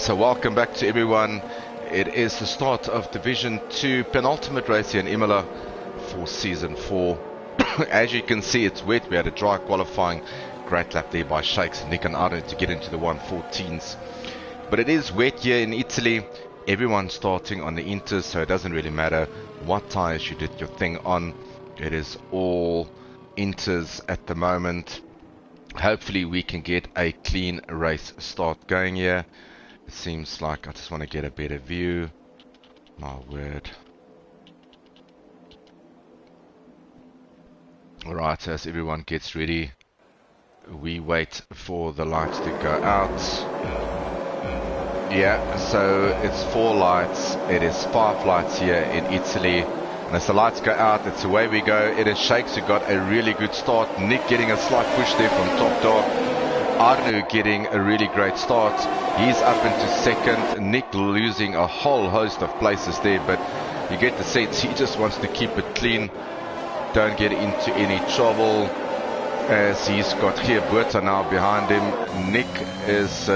So welcome back to everyone. It is the start of Division 2 penultimate race here in Imola for Season 4. As you can see, it's wet. We had a dry qualifying. Great lap there by Shakes, Nick and Arno to get into the 114s. But it is wet here in Italy. Everyone's starting on the Inters, so it doesn't really matter what tyres you did your thing on. It is all Inters at the moment. Hopefully we can get a clean race start going here. It seems like I just want to get a better view. My word. Alright, as everyone gets ready, we wait for the lights to go out. Yeah, so it's 4 lights. It is 5 lights here in Italy. And as the lights go out, it's away we go. It is Shakes who got a really good start. Nick getting a slight push there from top dog. Arno getting a really great start. He's up into second. Nick losing a whole host of places there, but you get the sense he just wants to keep it clean. Don't get into any trouble, as he's got here Buerta now behind him. Nick is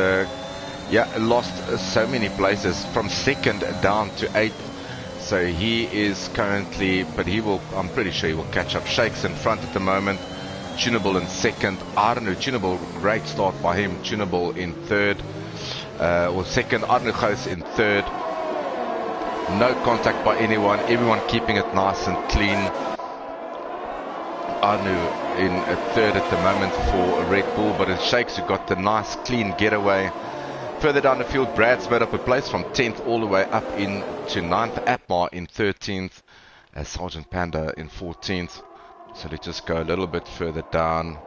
lost so many places from second down to 8th. So he is currently, but he will, I'm pretty sure he will catch up. Shakes in front at the moment. Tunable in second. Arno, Tunable, great start by him. Tunable in third, or second. Arno goes in third. No contact by anyone. Everyone keeping it nice and clean. Arno in a third at the moment for Red Bull, but it's Shakes who got the nice clean getaway. Further down the field, Brad's made up a place from 10th all the way up into 9th. Atmar in 13th. Sergeant Panda in 14th. So let's just go a little bit further down.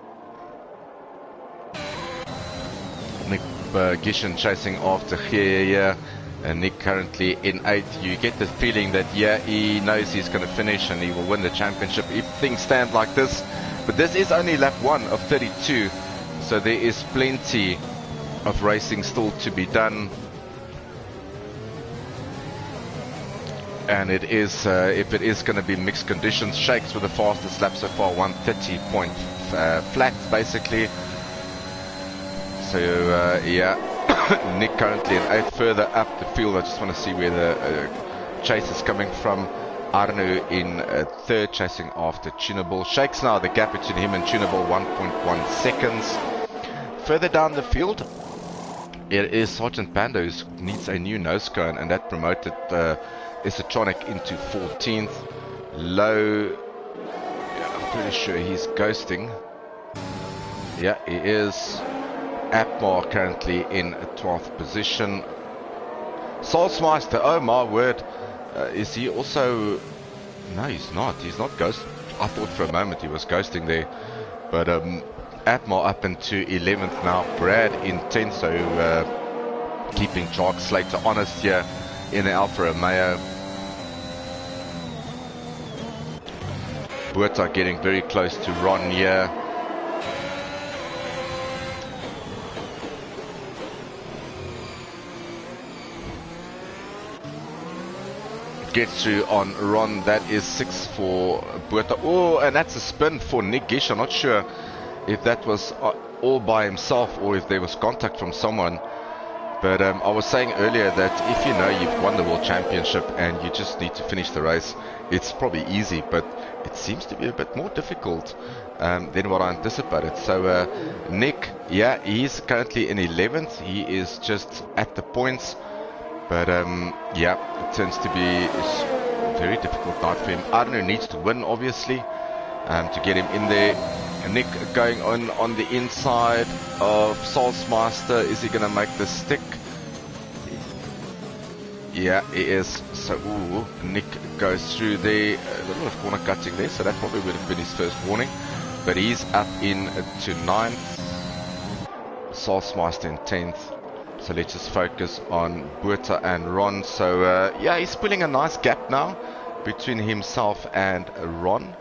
Nick Gishin chasing after here. And Nick currently in 8th. You get the feeling that, yeah, he knows he's going to finish and he will win the championship if things stand like this. But this is only lap 1 of 32. So there is plenty of racing still to be done. And it is, if it is going to be mixed conditions, Shakes with the fastest lap so far, 130 point flat basically. So yeah, Nick currently in 8th. Further up the field, I just want to see where the chase is coming from. Arno in 3rd, chasing after Tunable. Shakes now, the gap between him and Tunable, 1.1 seconds. Further down the field, it is Sergeant Panda who needs a new nose cone, and that promoted Isatronic into 14th. Low, yeah, I'm pretty sure he's ghosting. Yeah, he is. Atmar currently in 12th position. Salzmeister, oh my word. Is he also... No, he's not. He's not ghosting. I thought for a moment he was ghosting there. But Atmar up into 11th now. Brad in 10th, so keeping Jark Slater honest here in the Alfa Romeo. Buerta getting very close to Ron here. Gets through on Ron. That is 6 for Buerta. Oh, and that's a spin for Nick Gish. I'm not sure if that was all by himself or if there was contact from someone. But I was saying earlier that if you know you've won the World Championship and you just need to finish the race, it's probably easy, but it seems to be a bit more difficult than what I anticipated. So Nick, yeah, he's currently in 11th. He is just at the points. But yeah, it tends to be a very difficult night for him. Arno needs to win, obviously, to get him in there. Nick going on the inside of Salzmeister. Is he going to make the stick? Yeah, he is. So, ooh, Nick goes through there. A little bit of corner cutting there, so that probably would have been his first warning. But he's up in to 9th. Salzmeister in 10th. So let's just focus on Buerta and Ron. So, yeah, he's pulling a nice gap now between himself and Ron.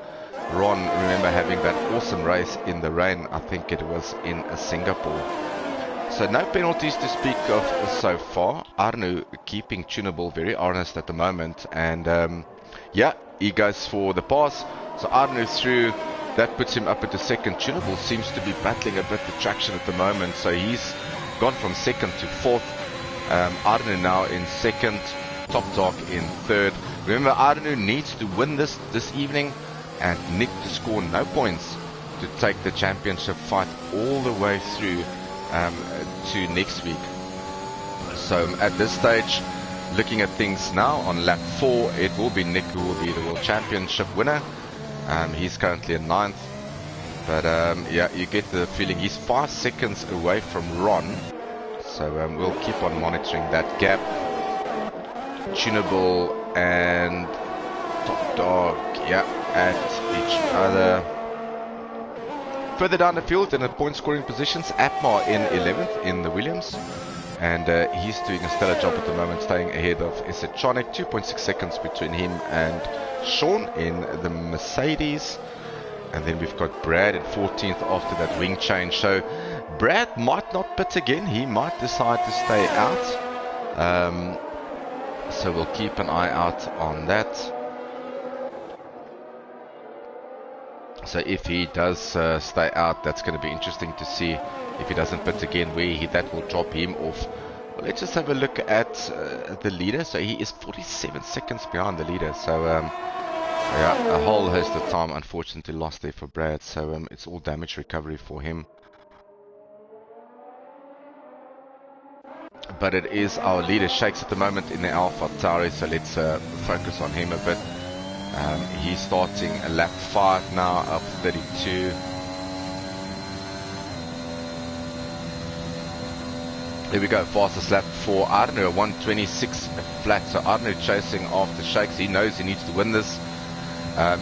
Ron, remember having that awesome race in the rain, I think it was in Singapore. So no penalties to speak of so far. Arno keeping Tunable very honest at the moment. And yeah, he goes for the pass. So Arno through, that puts him up into second. Tunable seems to be battling a bit of traction at the moment. So he's gone from second to fourth. Arnu now in second, Top Dog in third. Remember, Arnu needs to win this evening and Nick to score no points to take the championship fight all the way through to next week. So at this stage, looking at things now on lap 4, it will be Nick who will be the World Championship winner. He's currently in 9th. But yeah, you get the feeling he's 5 seconds away from Ron. So we'll keep on monitoring that gap. Tunable and Top Dog, yeah, at each other. Further down the field in the point scoring positions, Atmar in 11th in the Williams. And he's doing a stellar job at the moment, staying ahead of S4 2.6 seconds between him and Sean in the Mercedes. And then we've got Brad at 14th after that wing change. So Brad might not pit again. He might decide to stay out. So we'll keep an eye out on that. So if he does stay out, that's going to be interesting to see if he doesn't pit again, where that will drop him off. Well, let's just have a look at the leader. So he is 47 seconds behind the leader. So yeah, a whole host of time unfortunately lost there for Brad. So it's all damage recovery for him. But it is our leader, Shakes, at the moment in the Alpha Tauri. So let's focus on him a bit. He's starting a lap 5 now, up 32. Here we go, fastest lap for Arnu, 126 flat. So Arnu chasing after Shakes. He knows he needs to win this.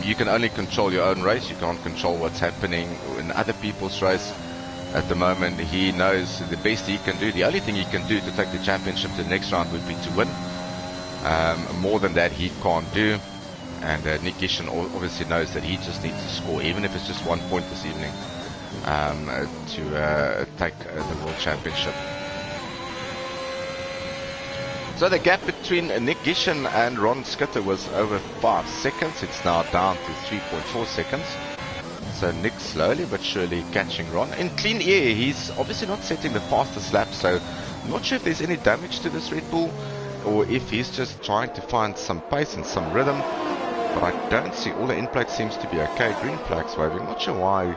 You can only control your own race. You can't control what's happening in other people's race. At the moment, he knows the best he can do. The only thing he can do to take the championship to the next round would be to win. More than that, he can't do. And Nick Gishen obviously knows that he just needs to score, even if it's just 1 point this evening, to take the World Championship. So the gap between Nick Gishen and Ron Skitter was over 5 seconds. It's now down to 3.4 seconds. So Nick slowly but surely catching Ron. In clean air, he's obviously not setting the fastest lap, so I'm not sure if there's any damage to this Red Bull, or if he's just trying to find some pace and some rhythm. But I don't see, all the in plate seems to be okay. Green flags waving. Not sure why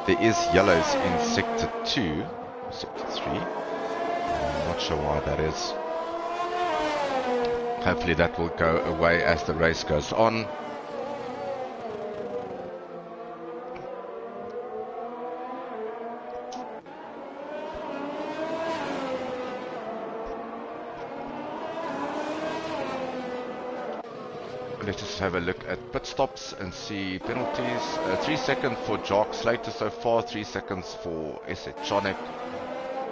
there is yellows in sector 2, sector 3. I'm not sure why that is. Hopefully that will go away as the race goes on. Let's just have a look at pit stops and see penalties. 3 seconds for Jock Slater so far, 3 seconds for S4.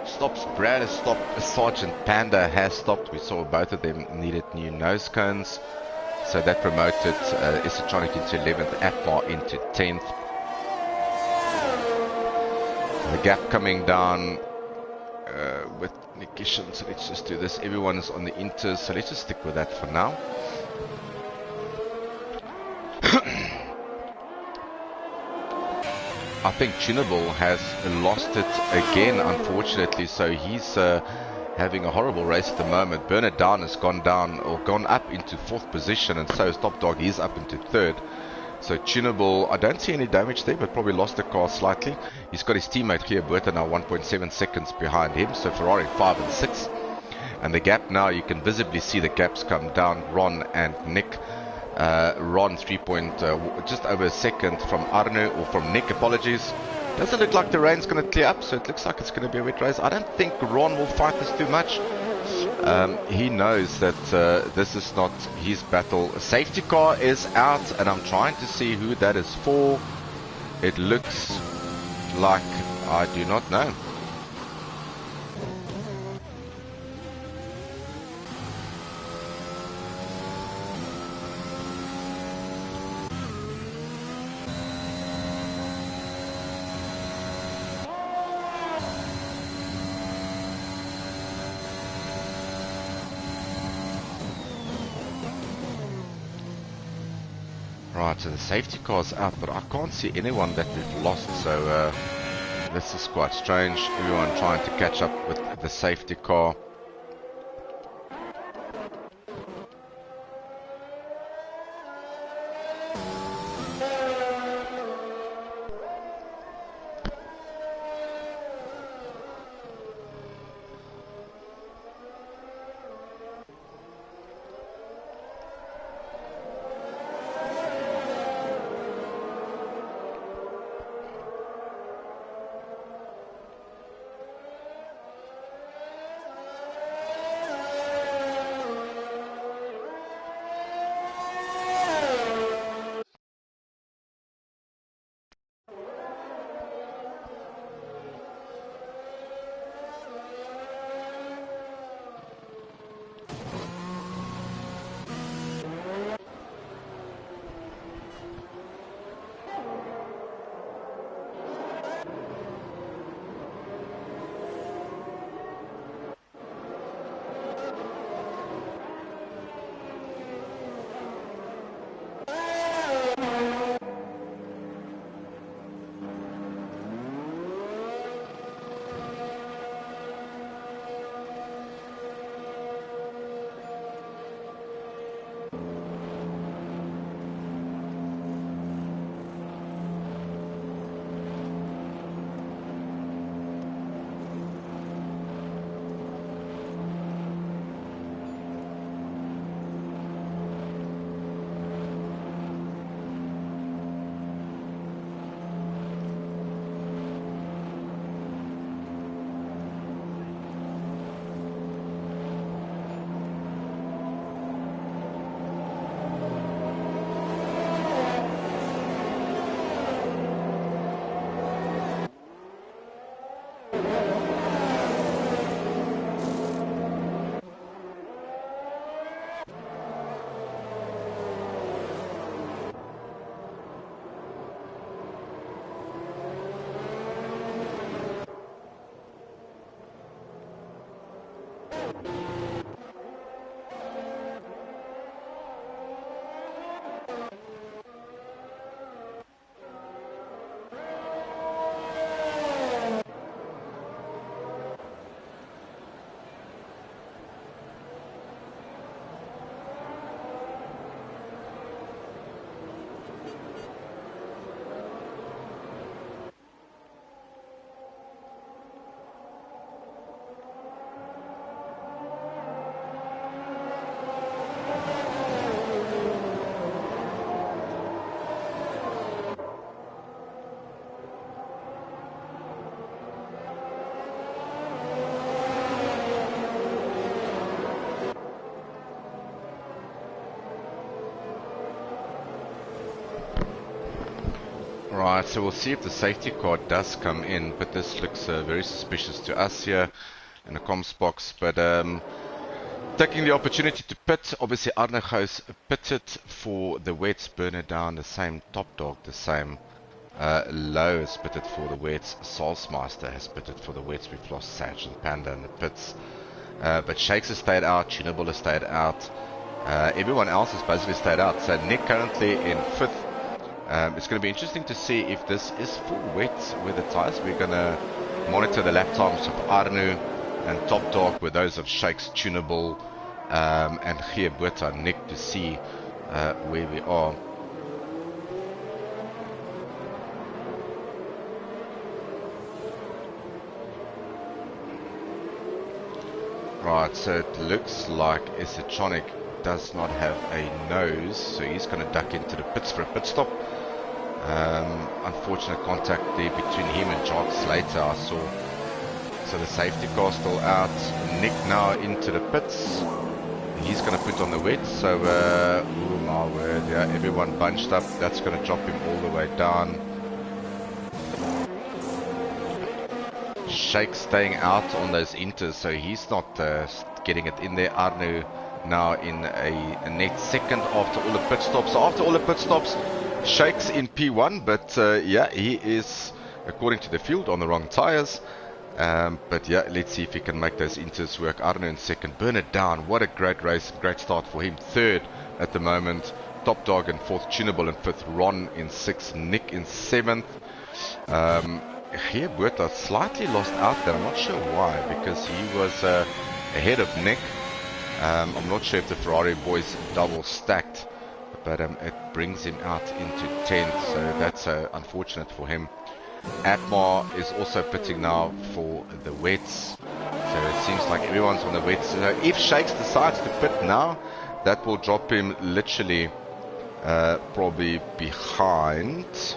Stops, Brad has stopped, Sergeant Panda has stopped. We saw both of them needed new nose cones. So that promoted S4 into 11th, Atmar into 10th. The gap coming down with Nick Gishen. So let's just do this. Everyone is on the inters, so let's just stick with that for now. I think Tunable has lost it again, unfortunately, so he's having a horrible race at the moment. Bernard Down has gone down, or gone up into 4th position, and so is Top Dog, he's up into 3rd. So Tunable, I don't see any damage there, but probably lost the car slightly. He's got his teammate here, Berta, now 1.7 seconds behind him, so Ferrari 5 and 6. And the gap now, you can visibly see the gaps come down, Ron and Nick. Ron 3 just over a second from Arnu, or from Nick, apologies. Doesn't look like the rain's going to clear up, so it looks like it's going to be a wet race. I don't think Ron will fight this too much. He knows that this is not his battle. A safety car is out, and I'm trying to see who that is for. It looks like I do not know. Right, so the safety car's out, but I can't see anyone that we've lost, so this is quite strange. Everyone trying to catch up with the safety car. Right, so we'll see if the safety car does come in, but this looks very suspicious to us here in the comms box. But taking the opportunity to pit, obviously Arne Gous pitted for the wets, burner down, the same top dog, the same Low has pitted for the wets, Salzmeister has pitted for the wets. We've lost Sergeant Panda in the pits. But Shakes has stayed out, Tunable has stayed out. Everyone else has basically stayed out. So Nick currently in 5th. It's going to be interesting to see if this is full wet with the tyres. We're going to monitor the lap times of Arnu and Top Dog with those of Shakes, Tunable, and Geerbuta, Nick, to see where we are. Right, so it looks like Esotronic does not have a nose, so he's going to duck into the pits for a pit stop. Unfortunate contact there between him and Jock Slater, I saw. So the safety car still out. Nick now into the pits. He's going to put on the wet, so oh my word, yeah, everyone bunched up. That's going to drop him all the way down. Shake staying out on those inters, so he's not getting it in there. Arnu now in a net second after all the pit stops. So after all the pit stops, Shake's in P1, but yeah, he is, according to the field, on the wrong tires. But yeah, let's see if he can make those inters work. Arnu in second, burn it down. What a great race, great start for him. Third at the moment, Top Dog in fourth, Tunable in fifth, Ron in sixth, Nick in seventh. Geerbuta slightly lost out there. I'm not sure why, because he was ahead of Nick. I'm not sure if the Ferrari boys double stacked, but it brings him out into 10th, so that's unfortunate for him. Atmar is also pitting now for the wets, so it seems like everyone's on the wets. So if Shakes decides to pit now, that will drop him literally probably behind.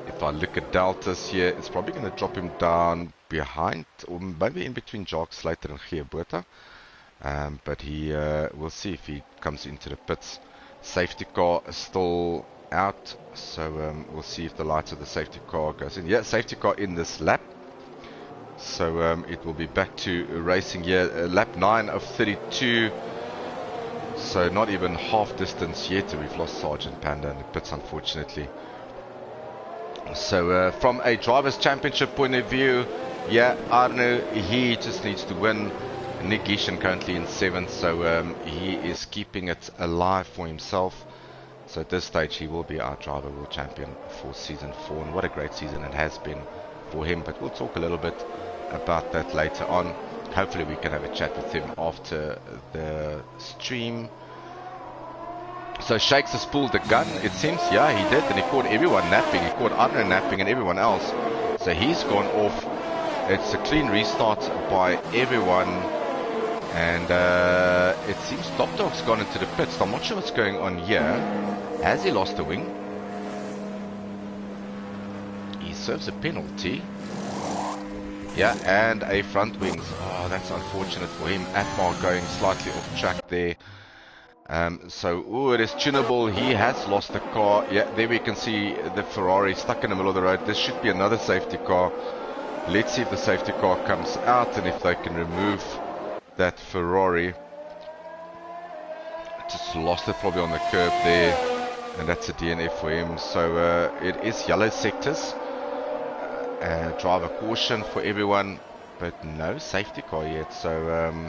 If I look at deltas here, it's probably going to drop him down behind, or maybe in between Jock Slater and Geerbuta. But he we'll see if he comes into the pits. Safety car is still out, so we'll see if the lights of the safety car goes in. Yeah, safety car in this lap. So it will be back to racing here. Lap 9 of 32. So not even half distance yet. We've lost Sergeant Panda in the pits, unfortunately. So from a driver's championship point of view, yeah, Arnu, he just needs to win. Nick Gishen currently in 7th, so he is keeping it alive for himself. So at this stage he will be our driver world champion for season 4, and what a great season it has been for him. But we'll talk a little bit about that later on. Hopefully we can have a chat with him after the stream. So Shakes has pulled the gun, it seems. Yeah, he did, and he caught everyone napping. He caught Arno napping and everyone else. So he's gone off. It's a clean restart by everyone. And it seems Top Dog's gone into the pits. I'm not sure what's going on here. Has he lost a wing? He serves a penalty. Yeah, and a front wing. Oh, that's unfortunate for him. Atmar going slightly off track there. So, it is Tunable. He has lost the car. Yeah, there we can see the Ferrari stuck in the middle of the road. This should be another safety car. Let's see if the safety car comes out and if they can remove that Ferrari. Just lost it probably on the curb there, and that's a DNF for him. So it is yellow sectors. Driver caution for everyone, but no safety car yet. So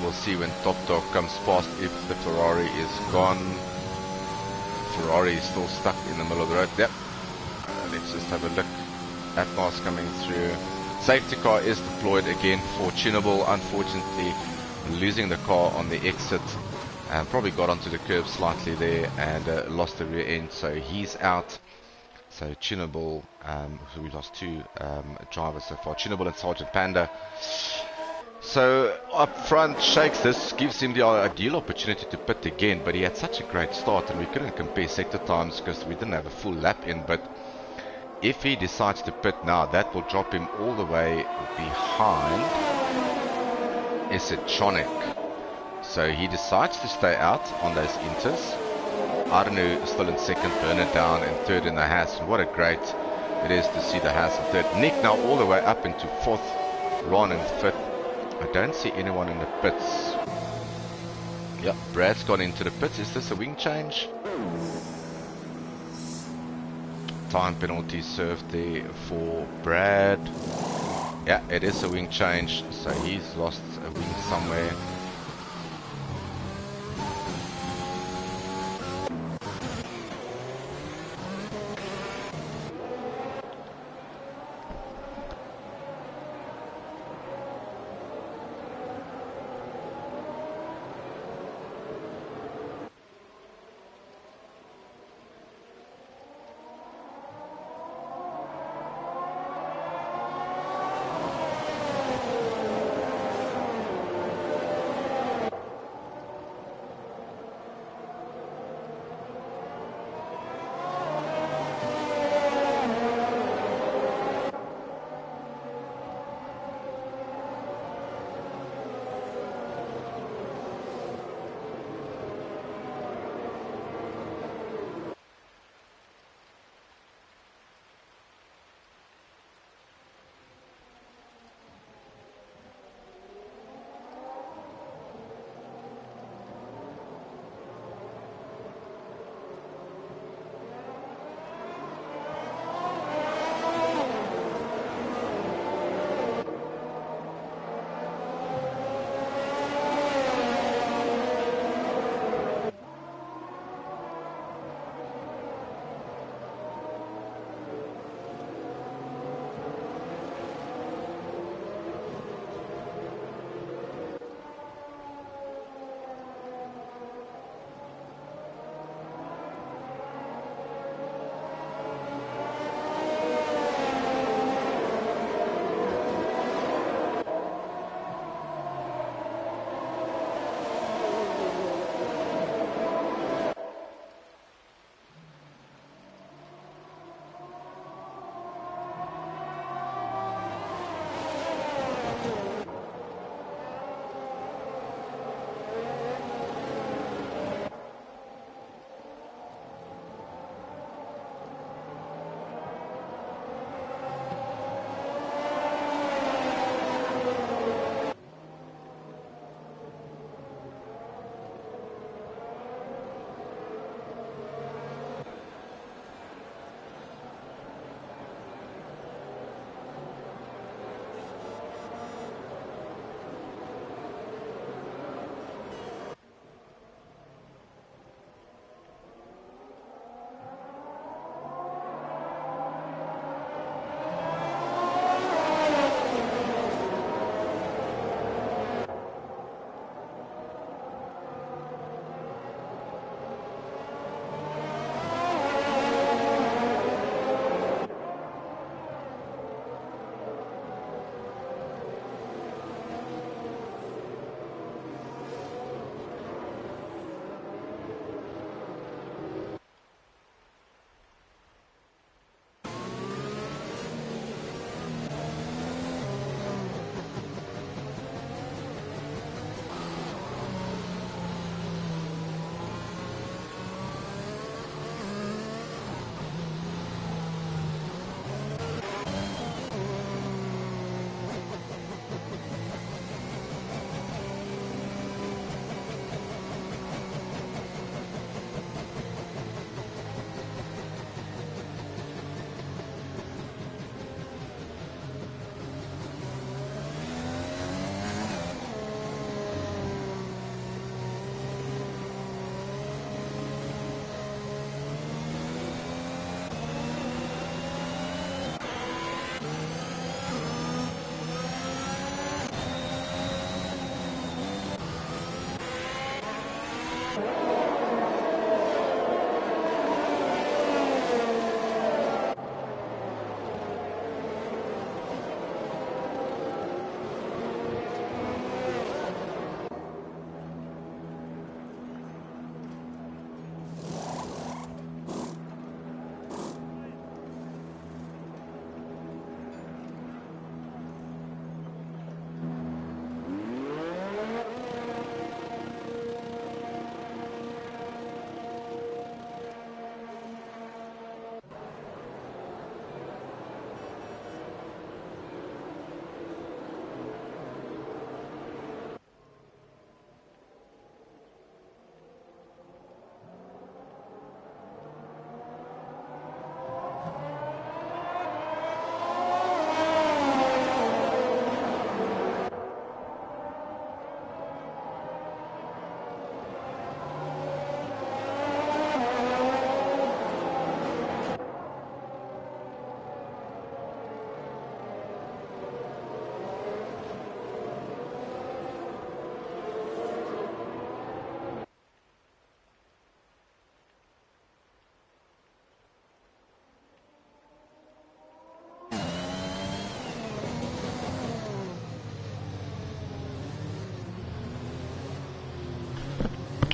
we'll see when Top Dog comes past if the Ferrari is gone. Ferrari is still stuck in the middle of the road. Yep. Let's just have a look. Atmar's coming through. Safety car is deployed again for Tunable. Unfortunately, losing the car on the exit. Probably got onto the curb slightly there and lost the rear end. So he's out. So Tunable, so we lost 2 drivers so far. Tunable and Sergeant Panda. So up front, Shakes, this gives him the ideal opportunity to pit again, but he had such a great start and we couldn't compare sector times because we didn't have a full lap in. But if he decides to pit now, that will drop him all the way behind Esotronic. So he decides to stay out on those inters. Arnu still in second, Bernard down in third in the Haas. And what a great it is to see the Haas in third. Nick now all the way up into fourth, Ron in fifth. I don't see anyone in the pits. Yep, Brad's gone into the pits. Is this a wing change? Time penalty served there for Brad. Yeah, it is a wing change, so he's lost a wing somewhere.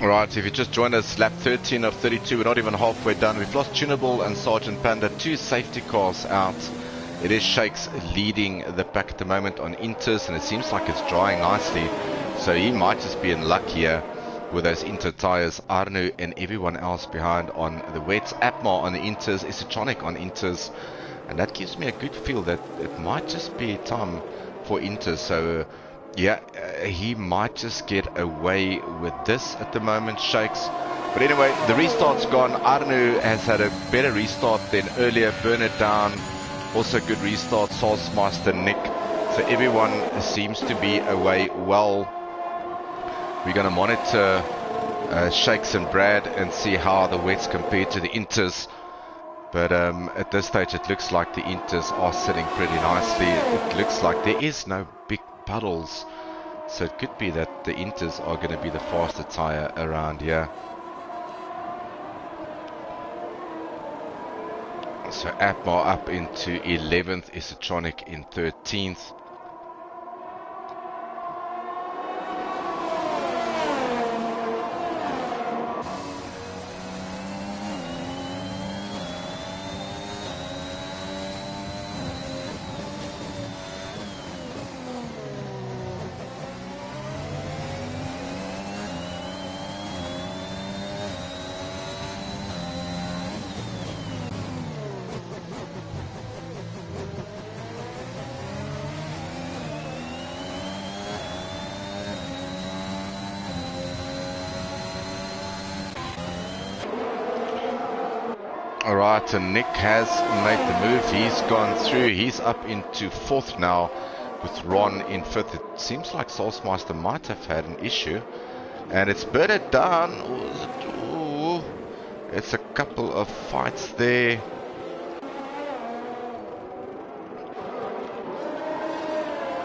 Alright, if you just joined us, lap 13 of 32, we're not even halfway done. We've lost Tunable and Sergeant Panda, 2 safety cars out. It is Shakes leading the pack at the moment on Inters, and it seems like it's drying nicely. So he might just be in luck here with those Inter tyres. Arnu and everyone else behind on the wets. Atmar on the Inters, Isatronic on Inters. And that gives me a good feel that it might just be time for Inters. So yeah, he might just get away with this at the moment, Shakes. But anyway, the restart's gone. Arnu has had a better restart than earlier. Burn it down. Also good restart. Salzmeister, Nick. So everyone seems to be away well. We're going to monitor Shakes and Brad and see how the wets compare to the Inters. But at this stage it looks like the Inters are sitting pretty nicely. It looks like there is no big puddles. So it could be that the Inters are going to be the faster tyre around here. So Atmar up into 11th, Isatronic in 13th. Alright, and Nick has made the move. He's gone through. He's up into 4th now with Ron in 5th. It seems like Salzmeister might have had an issue. And it's birded down. Ooh, it's a couple of fights there.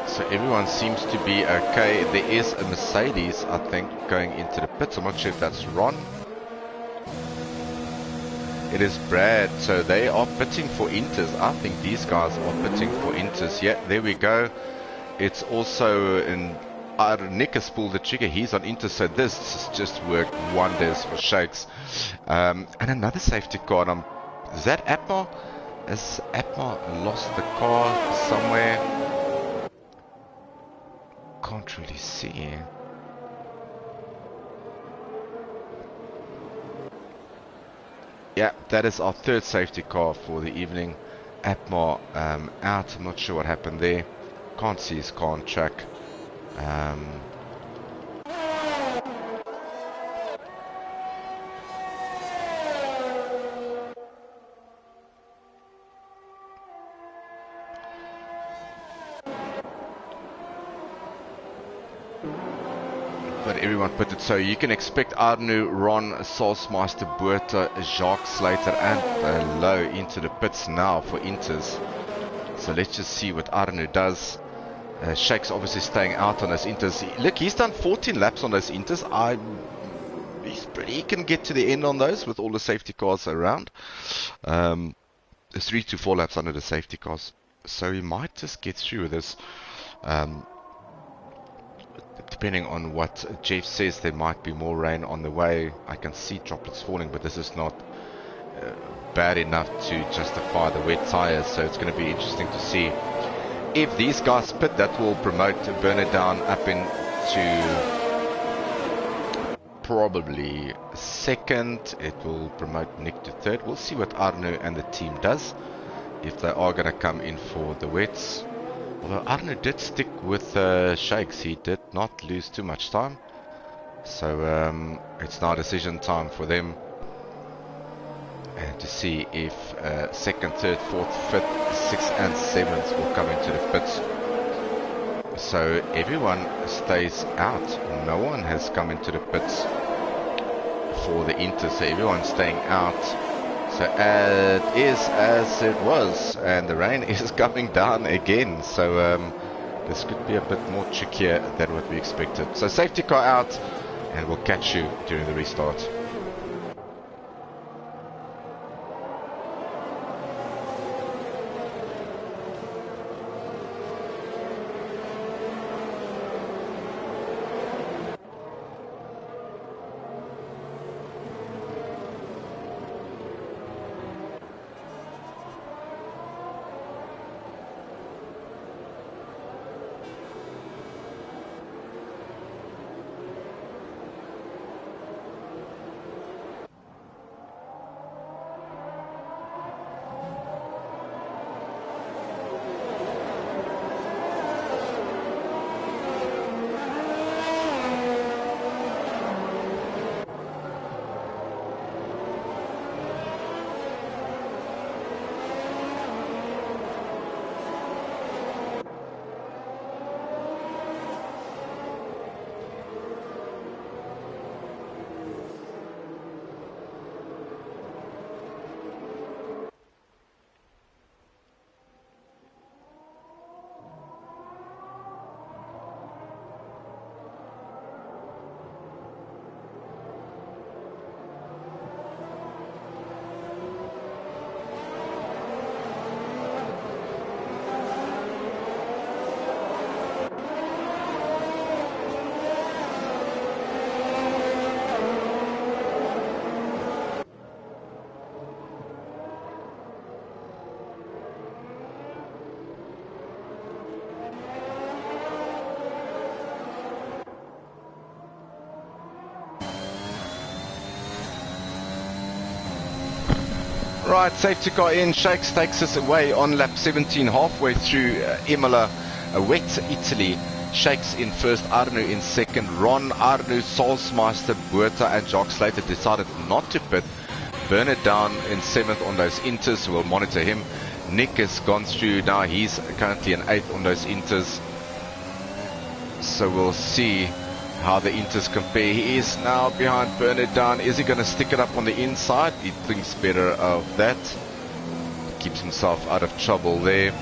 So everyone seems to be okay. There is a Mercedes, I think, going into the pits. I'm not sure if that's Ron. It is Brad, so they are pitting for Inters. I think these guys are pitting for Inters. Yeah, there we go. It's also in Nick has pulled the trigger. He's on Inters, so this has just worked wonders for Shakes. And another safety car. Is that Atmar? Has Atmar lost the car somewhere? Can't really see. Yeah, that is our 3rd safety car for the evening. Atmar out. I'm not sure what happened there. Can't see his car on track. But everyone put it, so you can expect Arnu, Ron, Salzmeister, Buerta, Jacques Slater and Low into the pits now for Inters. So let's just see what Arnu does. Shakes obviously staying out on those Inters. Look, he's done 14 laps on those Inters. He can get to the end on those with all the safety cars around. There's 3 to 4 laps under the safety cars. So he might just get through with this. Depending on what Jeff says, there might be more rain on the way. I can see droplets falling, but this is not bad enough to justify the wet tires. So it's going to be interesting to see if these guys pit. That will promote Burner Down up into probably 2nd. It will promote Nick to 3rd. We'll see what Arnu and the team does, if they are going to come in for the wets. Although Arnu did stick with Shakes, he did not lose too much time. So it's now decision time for them. And to see if 2nd, 3rd, 4th, 5th, 6th and 7th will come into the pits. So everyone stays out. No one has come into the pits for the Inter. So everyone's staying out. So it is as it was, and the rain is coming down again. So this could be a bit more trickier than what we expected. So safety car out, and we'll catch you during the restart. Right, safety car in. Shakes takes us away on lap 17, halfway through Imola, wet Italy. Shakes in first, Arnu in second. Ron, Arnu, Solsmeister, Buerta and Jock Slater decided not to pit. Bernard down in 7th on those inters. We'll monitor him. Nick has gone through now. He's currently in 8th on those inters. So we'll see how the inters compare. He is now behind Bernard down. Is he going to stick it up on the inside? He thinks better of that. Keeps himself out of trouble there.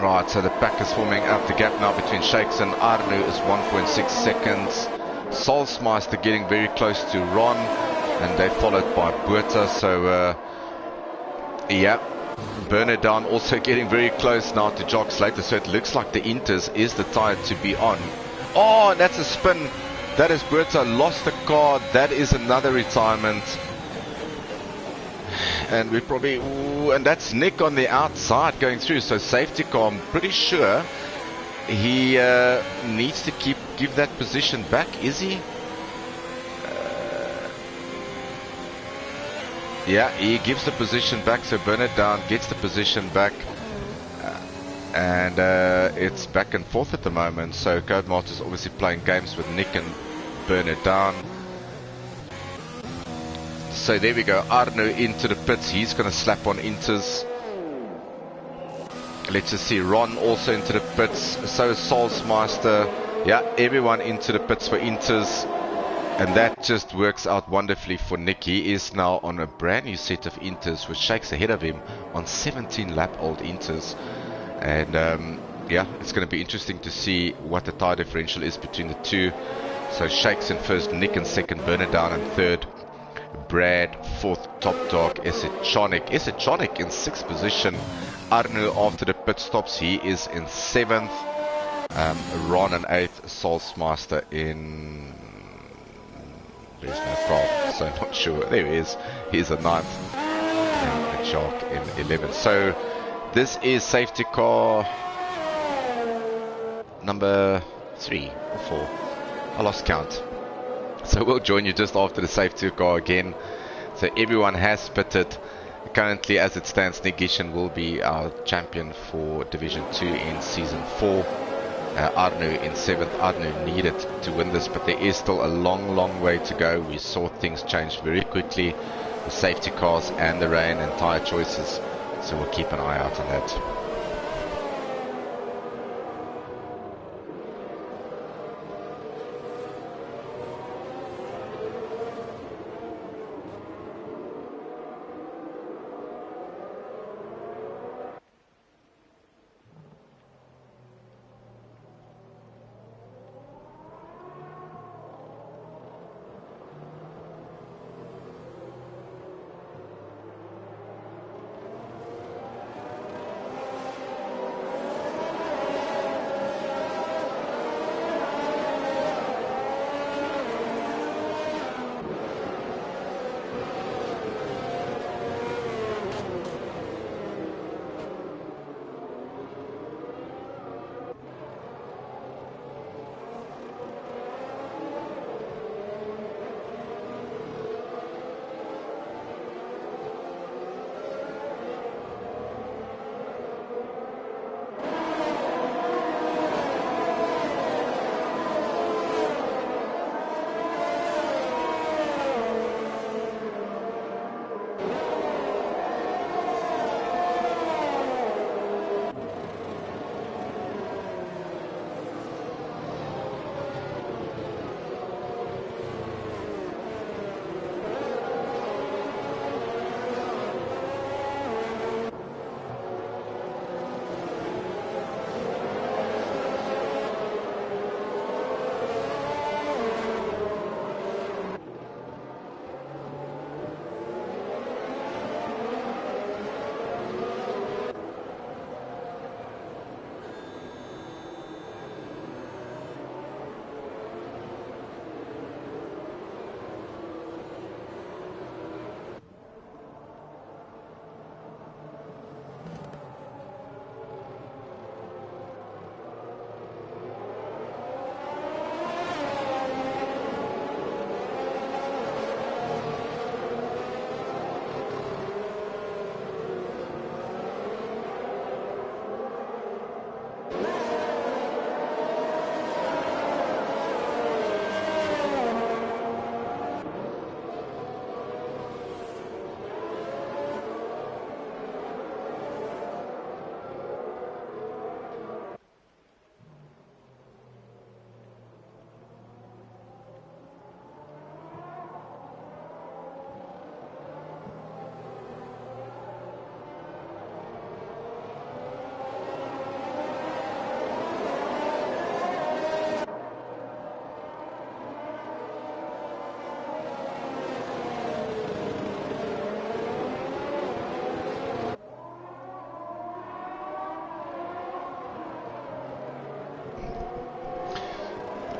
Right, so the pack is forming out. The gap now between Shakes and Arnu is 1.6 seconds. Solsmeister getting very close to Ron, and they followed by Buerta. So, yeah, Bernard down also getting very close now to Jock Slater. So it looks like the Inters is the tire to be on. Oh, that's a spin. That is Buerta, lost the car. That is another retirement. And we probably, ooh, and that's Nick on the outside going through. So safety car, I'm pretty sure he needs to give that position back. Is he? Yeah, he gives the position back. So Bernard down gets the position back, and it's back and forth at the moment. So Codemaster's obviously playing games with Nick and Bernard down. So there we go, Arno into the pits. He's going to slap on Inters. Let's just see, Ron also into the pits. So is Solsmeister. Yeah, everyone into the pits for Inters. And that just works out wonderfully for Nick. He is now on a brand new set of Inters, which Shakes ahead of him on 17 lap old Inters. And yeah, it's going to be interesting to see what the tire differential is between the two. So Shakes in first, Nick in second, Bernard down in third. Brad, fourth, top dog, Esechonic in 6th position. Arno after the pit stops, he is in 7th. Ron in 8th, Solsmeister in... There's no crowd, so I'm not sure. There he is. He's a 9th. And Jock in 11th. So this is safety car number 3 or 4. I lost count. So we'll join you just after the safety car again. So everyone has pitted. Currently, as it stands, Nick Gishen will be our champion for Division 2 in Season 4. Arnu in 7th. Arnu needed to win this, but there is still a long way to go. We saw things change very quickly. The safety cars and the rain and tyre choices. So we'll keep an eye out on that.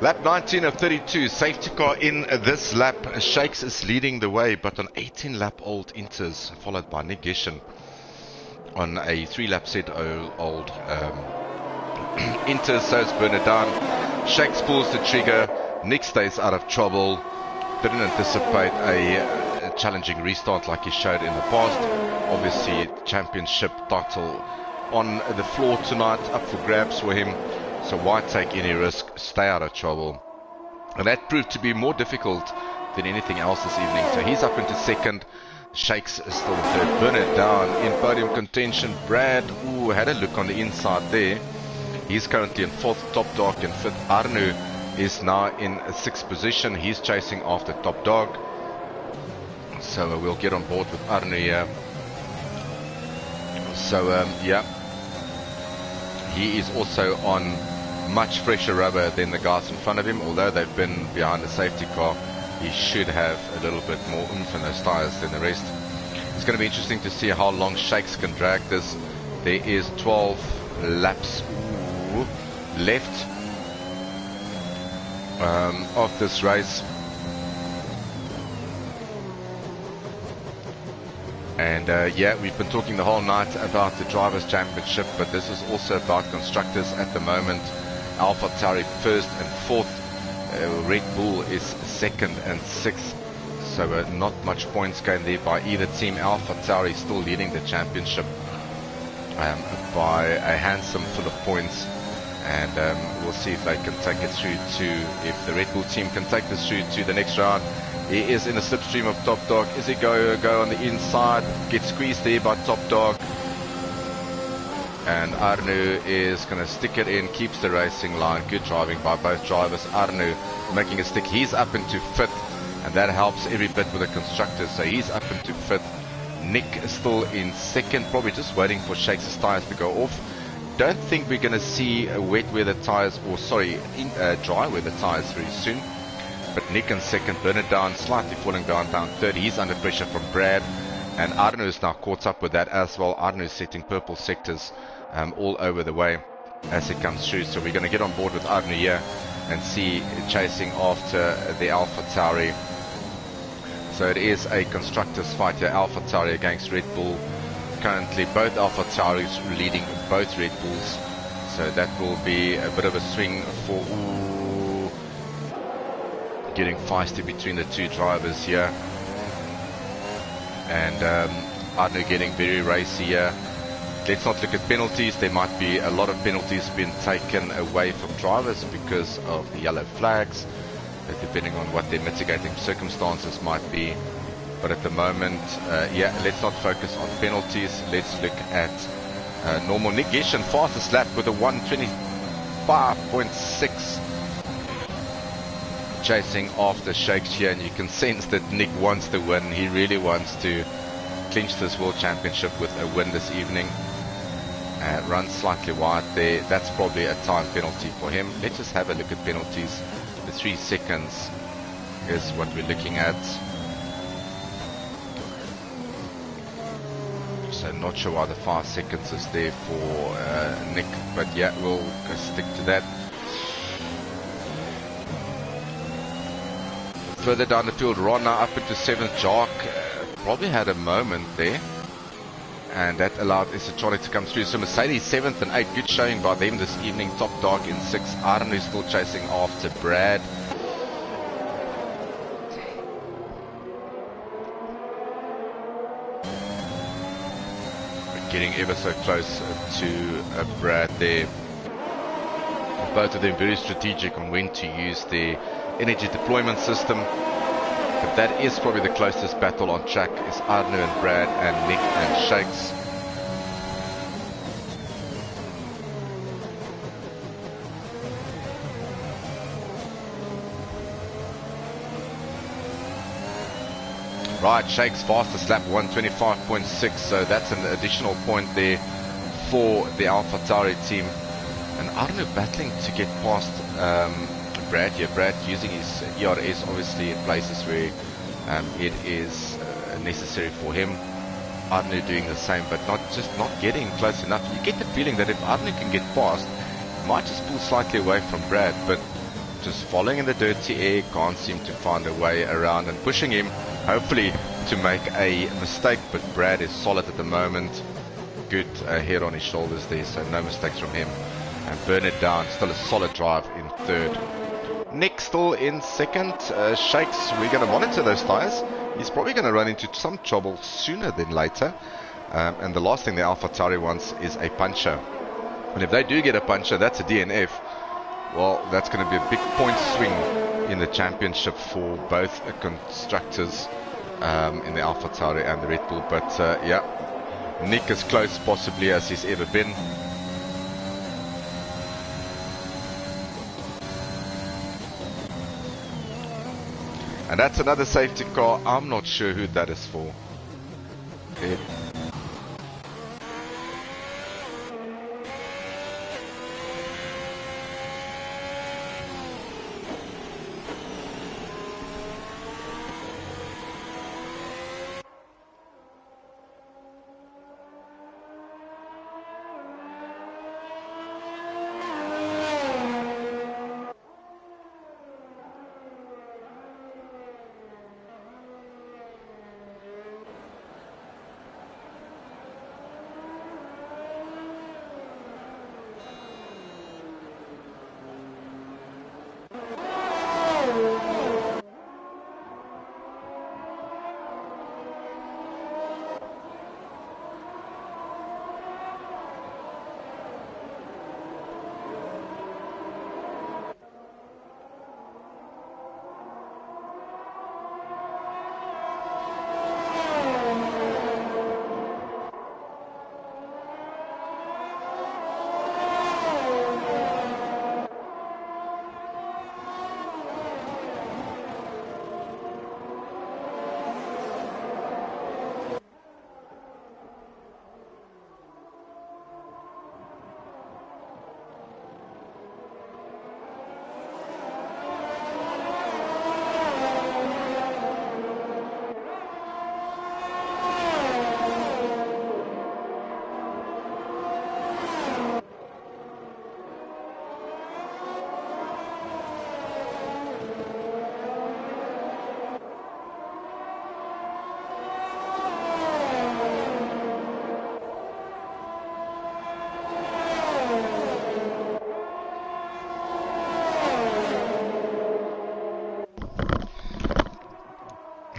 Lap 19 of 32, safety car in this lap. Shakes is leading the way, but on 18 lap old Inters, followed by Nick Gishen on a 3 lap set old Inters. So it's Bernard down. Shakes pulls the trigger. Nick stays out of trouble. Didn't anticipate a challenging restart like he showed in the past. Obviously, championship title on the floor tonight, up for grabs for him. So why take any risk? Stay out of trouble. And that proved to be more difficult than anything else this evening. So he's up into second. Shakes is still in third. Bernard down in podium contention. Brad, had a look on the inside there. He's currently in fourth. Top Dog in fifth. Arnu is now in sixth position. He's chasing after Top Dog. So we'll get on board with Arnu here. So yeah, he is also on much fresher rubber than the guys in front of him. Although they've been behind the safety car, he should have a little bit more oomph in those tires than the rest. It's going to be interesting to see how long Shakes can drag this. There is 12 laps left of this race. And yeah, we've been talking the whole night about the Drivers' Championship, but this is also about constructors at the moment. AlphaTauri first and fourth. Red Bull is second and sixth. So not much points gained there by either team. AlphaTauri still leading the championship by a handsome full of points. And we'll see if they can take it through to, if the Red Bull team can take this through to the next round. He is in the slipstream of Top Dog. Is he go on the inside? Gets squeezed there by Top Dog. And Arnu is going to stick it in, keeps the racing line. Good driving by both drivers. Arnu making a stick. He's up into fifth, and that helps every bit with the constructors. So he's up into fifth. Nick is still in second, probably just waiting for Shakes' tires to go off. Don't think we're going to see wet weather tires, or sorry, dry weather tires very soon. But Nick in second, Bernard down, slightly falling down third. He's under pressure from Brad, and Arnu is now caught up with that as well. Arnu is setting purple sectors all over the way as it comes through. So we're going to get on board with Arnu here and see chasing after the AlphaTauri. So it is a constructors fight here, AlphaTauri against Red Bull. Currently both AlphaTauris leading both Red Bulls. So that will be a bit of a swing for getting feisty between the two drivers here. And Arnu getting very racy here. Let's not look at penalties. There might be a lot of penalties being taken away from drivers because of the yellow flags, depending on what their mitigating circumstances might be. But at the moment, yeah, let's not focus on penalties. Let's look at normal. Nick Gishen, fastest lap with a 1:25.6. Chasing after Shakes here, and you can sense that Nick wants to win. He really wants to clinch this World Championship with a win this evening. Runs slightly wide there. That's probably a time penalty for him. Let's just have a look at penalties. The 3 seconds is what we're looking at. So not sure why the 5 seconds is there for Nick, but yeah, we'll stick to that. Further down the field, Ron now up into 7th. Jark probably had a moment there, and that allowed Isatronic to come through. So Mercedes 7th and 8th, good showing by them this evening. Top Dog in 6th. Arnu still chasing after Brad. Getting ever so close to Brad there. Both of them very strategic on when to use their energy deployment system. But that is probably the closest battle on track, is Arnu and Brad and Nick and Shakes. Right, Shakes fastest lap 1:25.6, so that's an additional point there for the AlphaTauri team. And Arnu battling to get past Brad here. Brad using his ERS obviously in places where it is necessary for him. Arnu doing the same, but not getting close enough. You get the feeling that if Arnu can get past, he might just pull slightly away from Brad, but just following in the dirty air, can't seem to find a way around and pushing him, hopefully to make a mistake, but Brad is solid at the moment. Good head on his shoulders there, so no mistakes from him. And Bernard down, still a solid drive in third. Nick still in second. Shakes, we're going to monitor those tyres. He's probably going to run into some trouble sooner than later. And the last thing the AlphaTauri wants is a puncher. And if they do get a puncher, that's a DNF. Well, that's going to be a big point swing in the championship for both constructors in the AlphaTauri and the Red Bull. But yeah, Nick as close possibly as he's ever been. And that's another safety car. I'm not sure who that is for.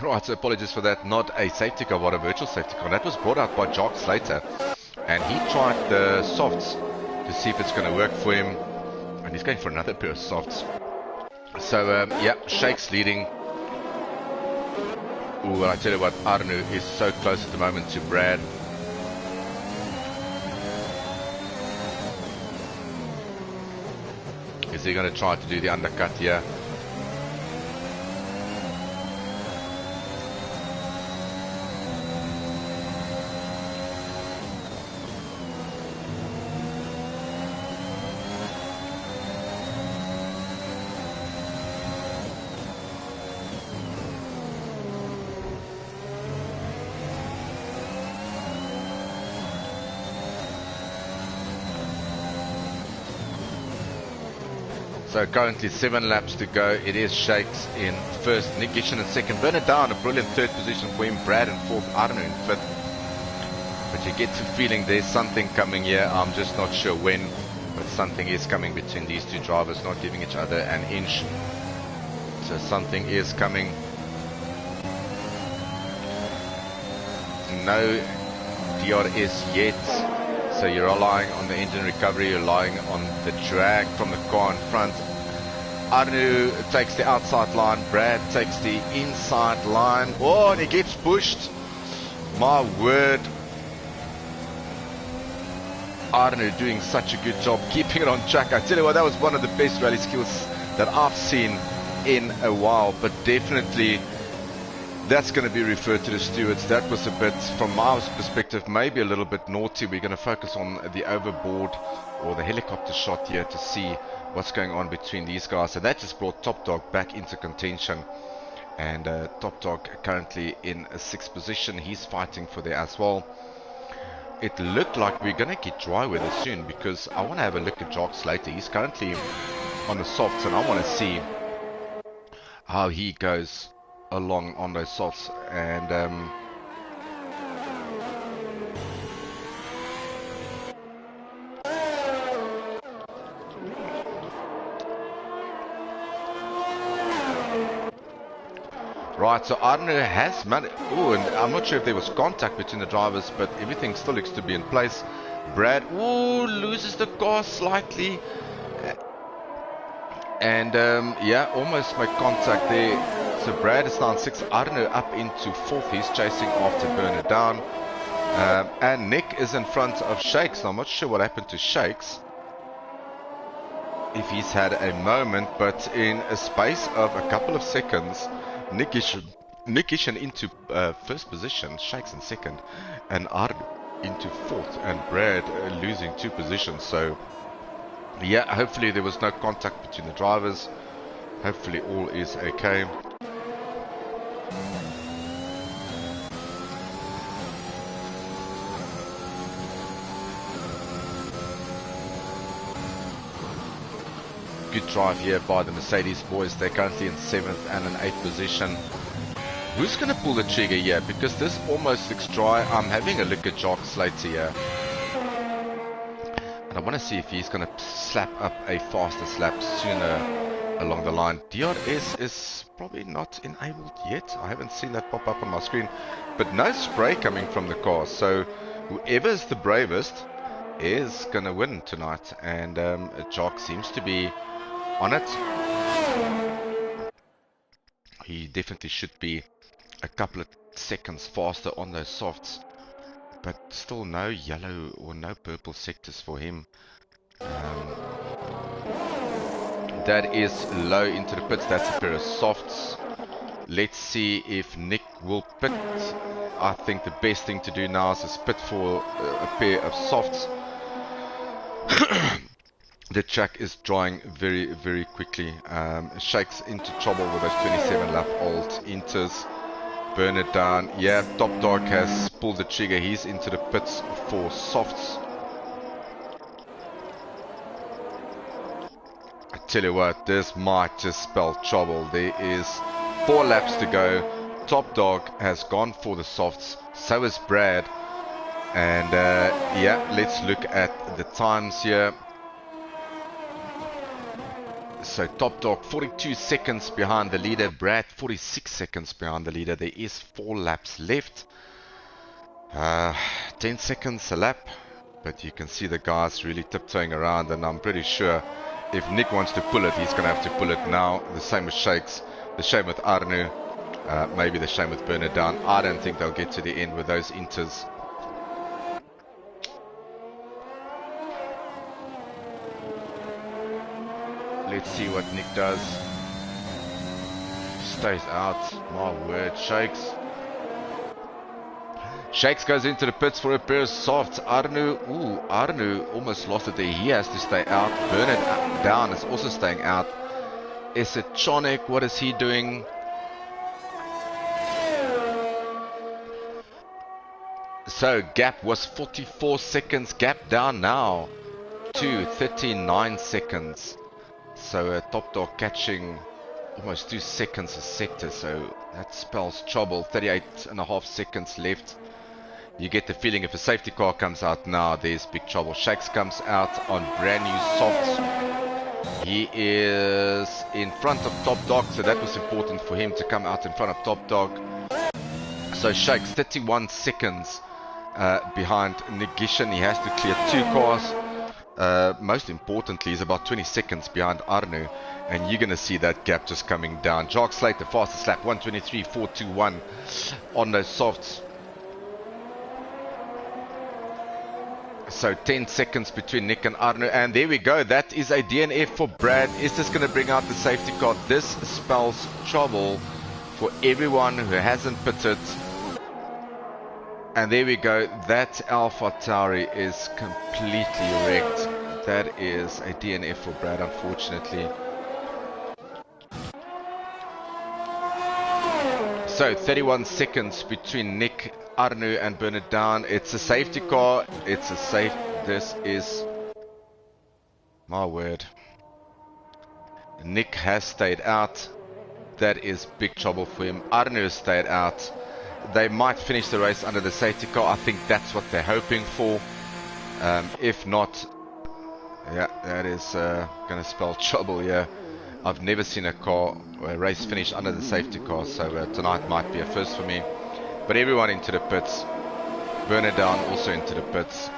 Right, so apologies for that. Not a safety car, but a virtual safety car. That was brought out by Jock Slater. And he tried the softs to see if it's going to work for him. And he's going for another pair of softs. So, yeah, Shakes leading. Ooh, I tell you what, Arnu is so close at the moment to Brad. Is he going to try to do the undercut here? So currently 7 laps to go. It is Shakes in first, Nick Gishin in second, Bernard down, a brilliant third position for him, Brad in fourth, Arno in fifth. But you get the feeling there's something coming here. I'm just not sure when, but something is coming between these two drivers, not giving each other an inch. So something is coming. No DRS yet. So you're relying on the engine recovery, you're relying on the drag from the car in front. Arnu takes the outside line, Brad takes the inside line. Oh, and he gets pushed. My word. Arnu doing such a good job keeping it on track. I tell you what, that was one of the best rally skills that I've seen in a while, but definitely that's going to be referred to the stewards. That was a bit, from my perspective, maybe a little bit naughty. We're going to focus on the overboard or the helicopter shot here to see what's going on between these guys. And that just brought Top Dog back into contention. And Top Dog currently in a 6th position. He's fighting for there as well. It looked like we're going to get dry weather soon, because I want to have a look at Jock Slater. He's currently on the softs, and I want to see how he goes along on those softs. And right, so Arne has managed. Oh, and I'm not sure if there was contact between the drivers, but everything still looks to be in place. Brad, ooh, loses the car slightly. And yeah, almost made contact there. So Brad is now in 6th, Arne up into 4th. He's chasing after Bernard down. And Nick is in front of Shakes. Now, I'm not sure what happened to Shakes, if he's had a moment, but in a space of a couple of seconds, Nick is into first position, Shakes in 2nd, and Arne into 4th, and Brad losing 2 positions. So yeah, hopefully there was no contact between the drivers. Hopefully all is okay. Good drive here by the Mercedes boys. They're currently in 7th and an 8th position. Who's going to pull the trigger here? Because this almost looks dry. I'm having a look at Jock Slater here. And I want to see if he's going to slap up a faster slap sooner along the line. DRS is probably not enabled yet. I haven't seen that pop up on my screen. But no spray coming from the car. So whoever's the bravest is going to win tonight. And Jock seems to be on it. He definitely should be a couple of seconds faster on those softs, but still no yellow or no purple sectors for him. That is low into the pits. That's a pair of softs. Let's see if Nick will pit. I think the best thing to do now is pit for a pair of softs. The track is drying very, very quickly. Shakes into trouble with those 27 lap old inters. Burn it down. Yeah, Top Dog has pulled the trigger. He's into the pits for softs. I tell you what, this might just spell trouble. There is 4 laps to go. Top Dog has gone for the softs. So is Brad. And yeah, let's look at the times here. So Top Dog 42 seconds behind the leader, Brad 46 seconds behind the leader. There is 4 laps left, 10 seconds a lap, but you can see the guys really tiptoeing around, and I'm pretty sure if Nick wants to pull it, he's going to have to pull it now. The same with Shakes, the same with Arne, maybe the same with Bernard down. I don't think they'll get to the end with those inters. Let's see what Nick does. Stays out. My word, Shakes. Shakes goes into the pits for a pair of softs. Arne almost lost it there. He has to stay out. Bernard down is also staying out. Is it Chonic? What is he doing? So gap was 44 seconds. Gap down now to 39 seconds. So Top Dog catching almost 2 seconds a sector, so that spells trouble. 38.5 seconds left. You get the feeling if a safety car comes out now, there's big trouble. Shakes comes out on brand new softs. He is in front of Top Dog, so that was important for him to come out in front of Top Dog. So Shakes 31 seconds behind Negishan. He has to clear 2 cars. Most importantly, he's about 20 seconds behind Arne, and you're going to see that gap just coming down. Jock Slater, fastest lap, 1:23.421 on those softs. So 10 seconds between Nick and Arne, and there we go. That is a DNF for Brad. Is this going to bring out the safety car? This spells trouble for everyone who hasn't pitted. And there we go, that Alpha Tauri is completely wrecked. That is a DNF for Brad, unfortunately. So 31 seconds between Nick, Arne and Bernard down. It's a safety car. It's a safe. This is, my word. Nick has stayed out. That is big trouble for him. Arno stayed out. They might finish the race under the safety car. I think that's what they're hoping for. If not, yeah, that is going to spell trouble here. I've never seen a race finish under the safety car, so tonight might be a first for me. But everyone into the pits. Bernard down also into the pits.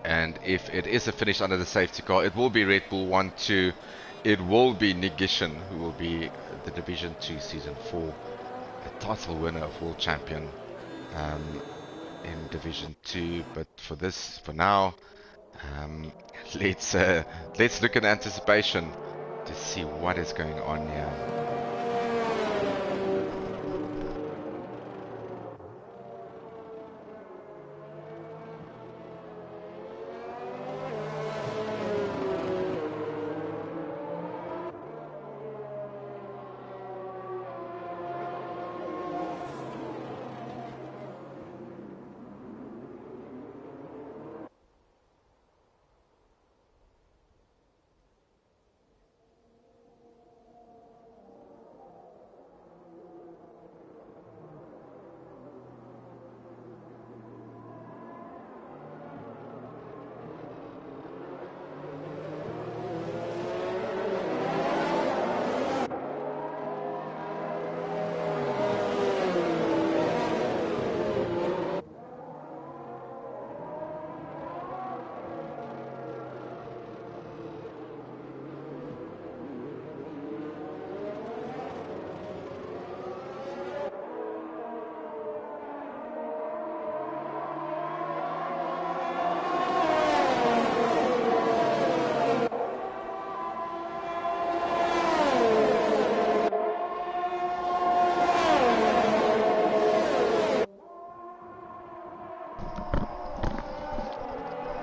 And if it is a finish under the safety car, it will be Red Bull 1-2. It will be Nick Gishen, who will be the Division 2 Season 4 title winner of World Champion in Division 2. But for now, let's look at anticipation to see what is going on here.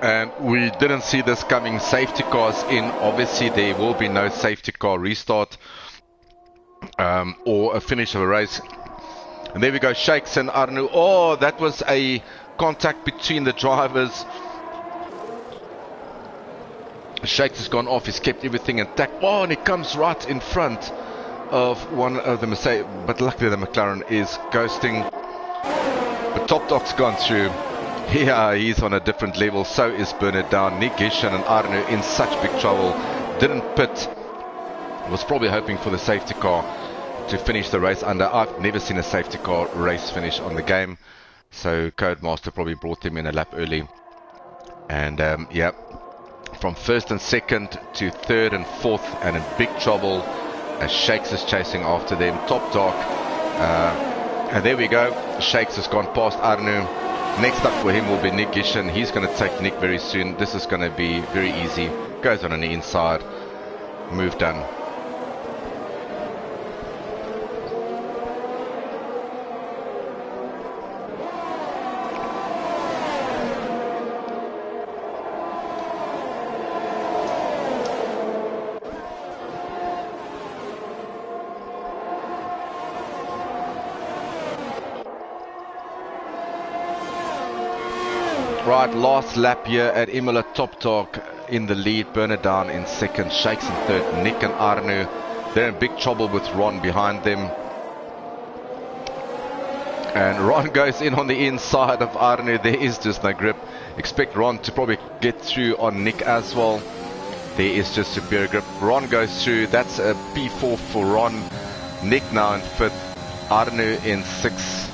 And we didn't see this coming. Safety cars in. Obviously, there will be no safety car restart or a finish of a race. And there we go, Shakes and Arno. Oh, that was a contact between the drivers. Shakes has gone off. He's kept everything intact. Oh, and he comes right in front of one of the Mercedes. But luckily, the McLaren is ghosting. But Top Dog's gone through. Yeah, he's on a different level. So is Bernard down. Nick Gishen and Arno in such big trouble. Didn't pit. Was probably hoping for the safety car to finish the race under. I've never seen a safety car race finish on the game. So Codemaster probably brought him in a lap early. And yeah, from first and second to third and fourth, and in big trouble as Shakes is chasing after them. Top Dog. And there we go. Shakes has gone past Arno. Next up for him will be Nick Gishen. He's going to take Nick very soon. This is going to be very easy. Goes on the inside. Move done. Right, last lap here at Imola. Top Dog in the lead, Bernard down in second, Shakes in third, Nick and Arno. They're in big trouble with Ron behind them. And Ron goes in on the inside of Arno. There is just no grip. Expect Ron to probably get through on Nick as well. There is just superior grip. Ron goes through. That's a P4 for Ron. Nick now in fifth, Arno in sixth.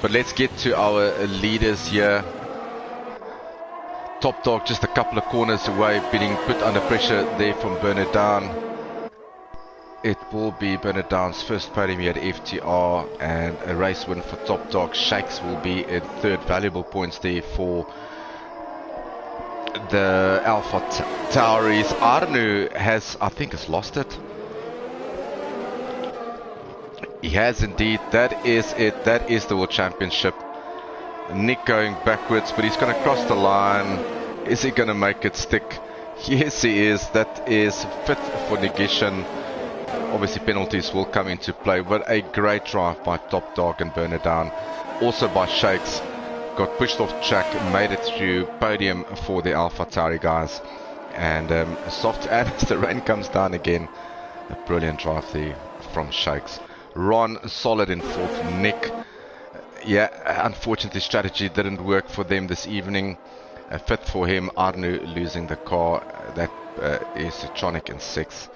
But let's get to our leaders here. Top Dog just a couple of corners away, being put under pressure there from Bernard Down. It will be Bernard Down's first podium here at FTR, and a race win for Top Dog. Shakes will be in third. Valuable points there for the Alpha Tauris. Arno has, I think, has lost it. He has indeed. That is it. That is the World Championship. Nick going backwards, but he's going to cross the line. Is he going to make it stick? Yes, he is. That is fifth for Nick Gishen. Obviously penalties will come into play, but a great drive by Top Dog and burn it down. Also by Shakes, got pushed off track, made it through podium for the Alpha Tauri guys. And soft as the rain comes down again, a brilliant drive there from Shakes. Ron solid in fourth. Nick, yeah, unfortunately strategy didn't work for them this evening. Fifth for him. Arnu losing the car, that is Tronic in sixth.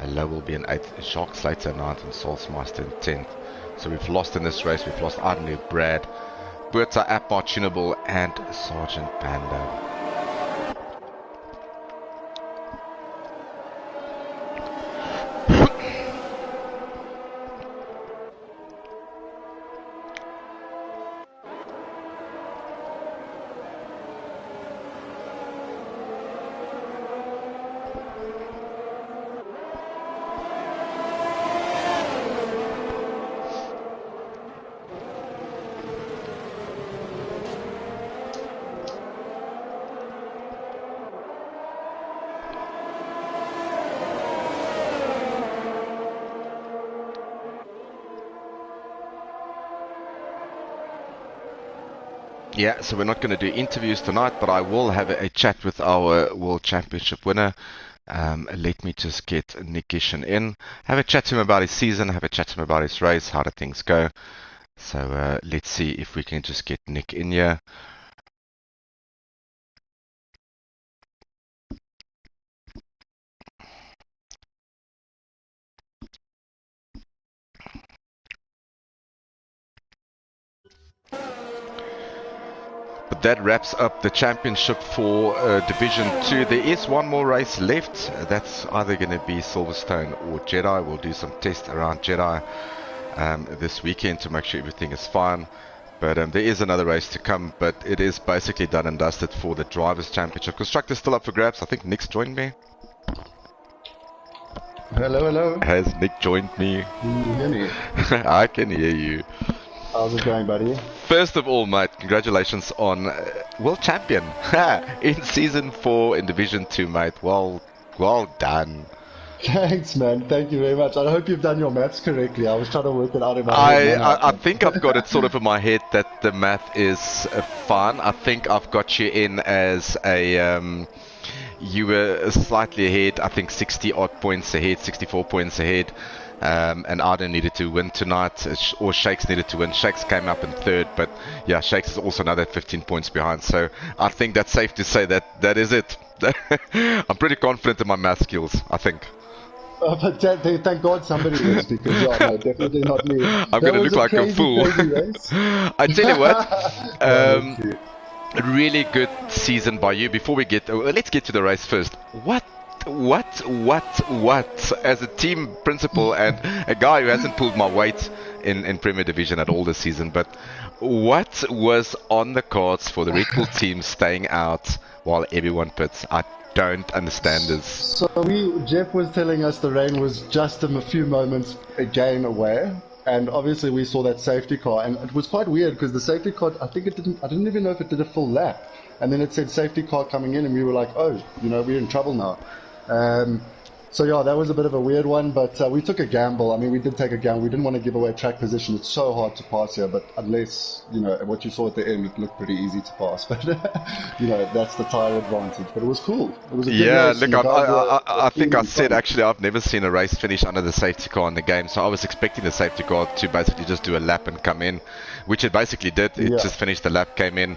Low will be an 8th, Shark Slater 9th, and Salzmeister in 10th. So we've lost in this race. We've lost Arnu, Brad, Berta, Appar, Tunable, and Sergeant Panda. Yeah, so we're not going to do interviews tonight, but I will have a chat with our World Championship winner. Let me just get Nick Gishen in. Have a chat to him about his season, have a chat to him about his race, how did things go. So let's see if we can just get Nick in here. But that wraps up the championship for Division 2. There is one more race left. That's either going to be Silverstone or Jedi. We'll do some tests around Jedi this weekend to make sure everything is fine. But there is another race to come, but it is basically done and dusted for the Drivers' Championship. Constructor's still up for grabs. I think Nick's joined me. Hello, hello. Has Nick joined me? Can you hear me? I can hear you. How's it going, buddy? First of all, mate, congratulations on World Champion in Season 4 in Division 2, mate. Well done. Thanks, man. Thank you very much. I hope you've done your maths correctly. I was trying to work it out in my head. I think I've got it sort of in my head that the math is fun. I think I've got you in as a... you were slightly ahead, I think 60 odd points ahead, 64 points ahead. And Arden needed to win tonight, or Shakes needed to win. Shakes came up in third, but yeah, Shakes is also another 15 points behind. So I think that's safe to say that is it. I'm pretty confident in my math skills, I think. But thank God somebody is, because no, definitely not me. I'm going to look like a fool. I tell you what, really good season by you. Before we get, let's get to the race first. What? As a team principal and a guy who hasn't pulled my weight in Premier Division at all this season, but what was on the cards for the Red Bull team staying out while everyone pits? I don't understand this. So Jeff was telling us the rain was just a few moments again away, and obviously we saw that safety car, and it was quite weird because the safety car, I didn't even know if it did a full lap, and then it said safety car coming in, and we were like, oh, we're in trouble now. So yeah, that was a bit of a weird one, but we took a gamble. I mean, we did take a gamble. We didn't want to give away track position. It's so hard to pass here, but unless, what you saw at the end, it looked pretty easy to pass. But, that's the tire advantage. But it was cool. It was a good race. Look, I think I said, actually, I've never seen a race finish under the safety car in the game, so I was expecting the safety car to basically just do a lap and come in, which it basically did. It just finished the lap, came in,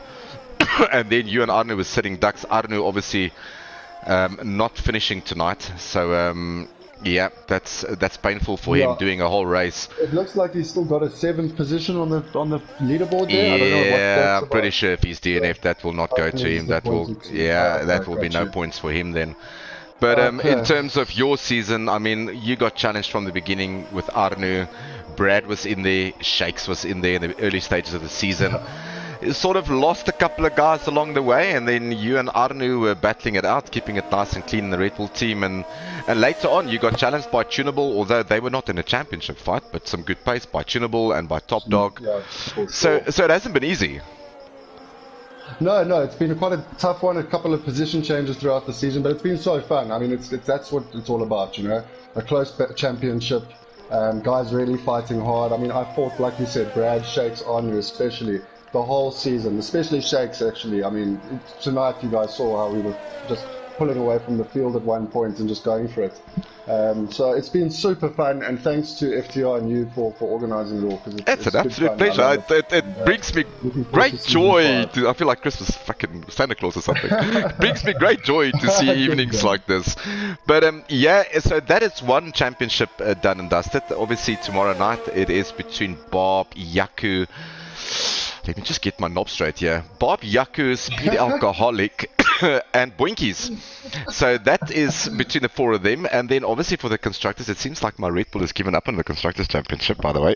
and then you and Arno was sitting ducks. Arno obviously... not finishing tonight, so yeah, that's painful for him doing a whole race. It looks like he's still got a 7th position on the leaderboard there. Yeah, I'm pretty sure if he's DNF, that will not go to him. That will, that will be no points for him then. But in terms of your season, I mean, you got challenged from the beginning with Arnu. Brad was in there, Shakes was in there in the early stages of the season. Sort of lost a couple of guys along the way, and then you and Arnu were battling it out, keeping it nice and clean in the Red Bull team, and later on you got challenged by Tunable, although they were not in a championship fight, but some good pace by Tunable and by Top Dog. So it hasn't been easy. No, it's been quite a tough one, a couple of position changes throughout the season, but it's been so fun. I mean, that's what it's all about, a close championship. Guys really fighting hard. I mean, I fought, like you said, Brad, Shakes, Arnu especially, the whole season, especially Shakes actually. I mean, tonight you guys saw how we were just pulling away from the field at one point and just going for it. So it's been super fun, and thanks to FTR and you for organising it all, because It's it's an good absolute fun. pleasure. It. It brings me Looking forward great to season joy 5. to. I feel like Christmas fucking Santa Claus or something. It brings me great joy to see evenings like this. But yeah, so that is one championship done and dusted. Obviously tomorrow night it is between Bob, Yaku. Let me just get my knob straight here. Bob, Yaku, Speed Alcoholic, and Boinkies. So that is between the four of them. And then obviously for the constructors, it seems like my Red Bull has given up on the constructors championship, by the way.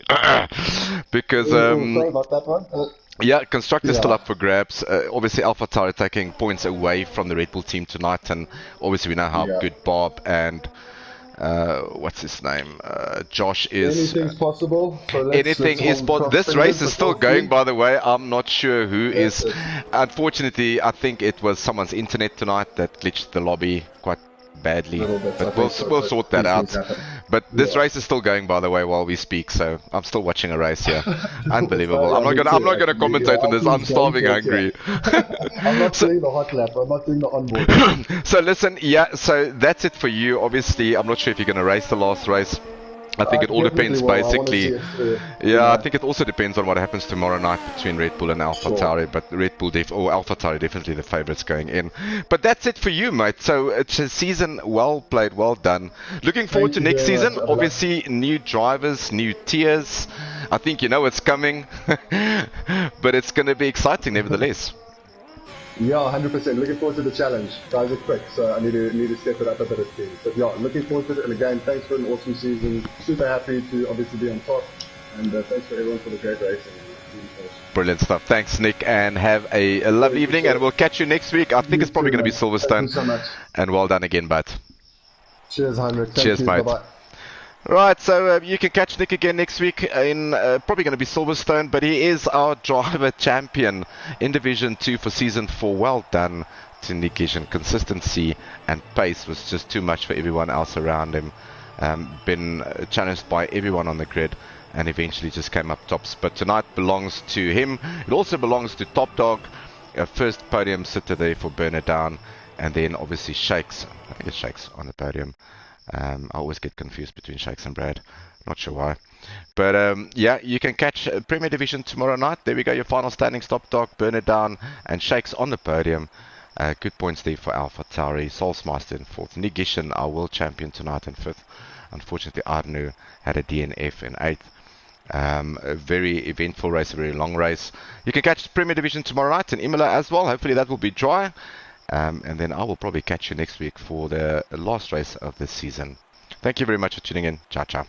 Because sorry about that one. yeah, constructors still Yeah. up for grabs. Obviously Alpha Tauri taking points away from the Red Bull team tonight, and obviously we know how Yeah. good Bob and what's his name? Josh is. Anything's possible. So Anything is possible. This race is still going, by the way. I'm not sure who is. Unfortunately, I think it was someone's internet tonight that glitched the lobby quite badly. But we'll sort that out. But this race is still going, by the way, while we speak. So I'm still watching a race here. Unbelievable. I'm not gonna commentate on this. I'm starving hungry. I'm not doing the hot lap. I'm not doing the onboard. So listen, yeah. So that's it for you. Obviously, I'm not sure if you're gonna race the last race. I think it all depends basically. Yeah, I think it also depends on what happens tomorrow night between Red Bull and Alpha Tauri. But Red Bull or Alpha Tauri definitely the favourites going in. But that's it for you, mate. So it's a season well played, well done. Looking forward to next season. Obviously, new drivers, new tiers. I think you know what's coming, but it's going to be exciting nevertheless. Yeah, 100%. Looking forward to the challenge. Guys are quick, so I need to step it up a bit of speed. But yeah, looking forward to it. And again, thanks for an awesome season. Super happy to obviously be on top. And thanks for everyone for the great racing. Brilliant stuff. Thanks, Nick, and have a lovely evening. And we'll catch you next week. I think it's probably going to be Silverstone. Thank you so much. And well done again, bud. Cheers, Heinrich. Cheers, mate. Bye-bye. Right, so you can catch Nick again next week in probably going to be Silverstone, but he is our driver champion in Division 2 for Season 4. Well done to Nick Gish. Consistency and pace was just too much for everyone else around him. Been challenged by everyone on the grid and eventually just came up tops. But tonight belongs to him. It also belongs to Top Dog. First podium sitter there for Burner Down. And then obviously Shakes. I think it's Shakes on the podium. I always get confused between Shakes and Brad. Not sure why. But yeah, you can catch Premier Division tomorrow night. There we go. Your final standings. Top Dog, Burner Down, and Shakes on the podium. Good points there for Alpha Tauri. Soulsmeister in 4th. Nick Gishin, our world champion tonight in 5th. Unfortunately, Arnu had a DNF in 8th. A very eventful race, a very long race. You can catch Premier Division tomorrow night in Imola as well. Hopefully that will be dry. And then I will probably catch you next week for the last race of this season. Thank you very much for tuning in. Ciao, ciao.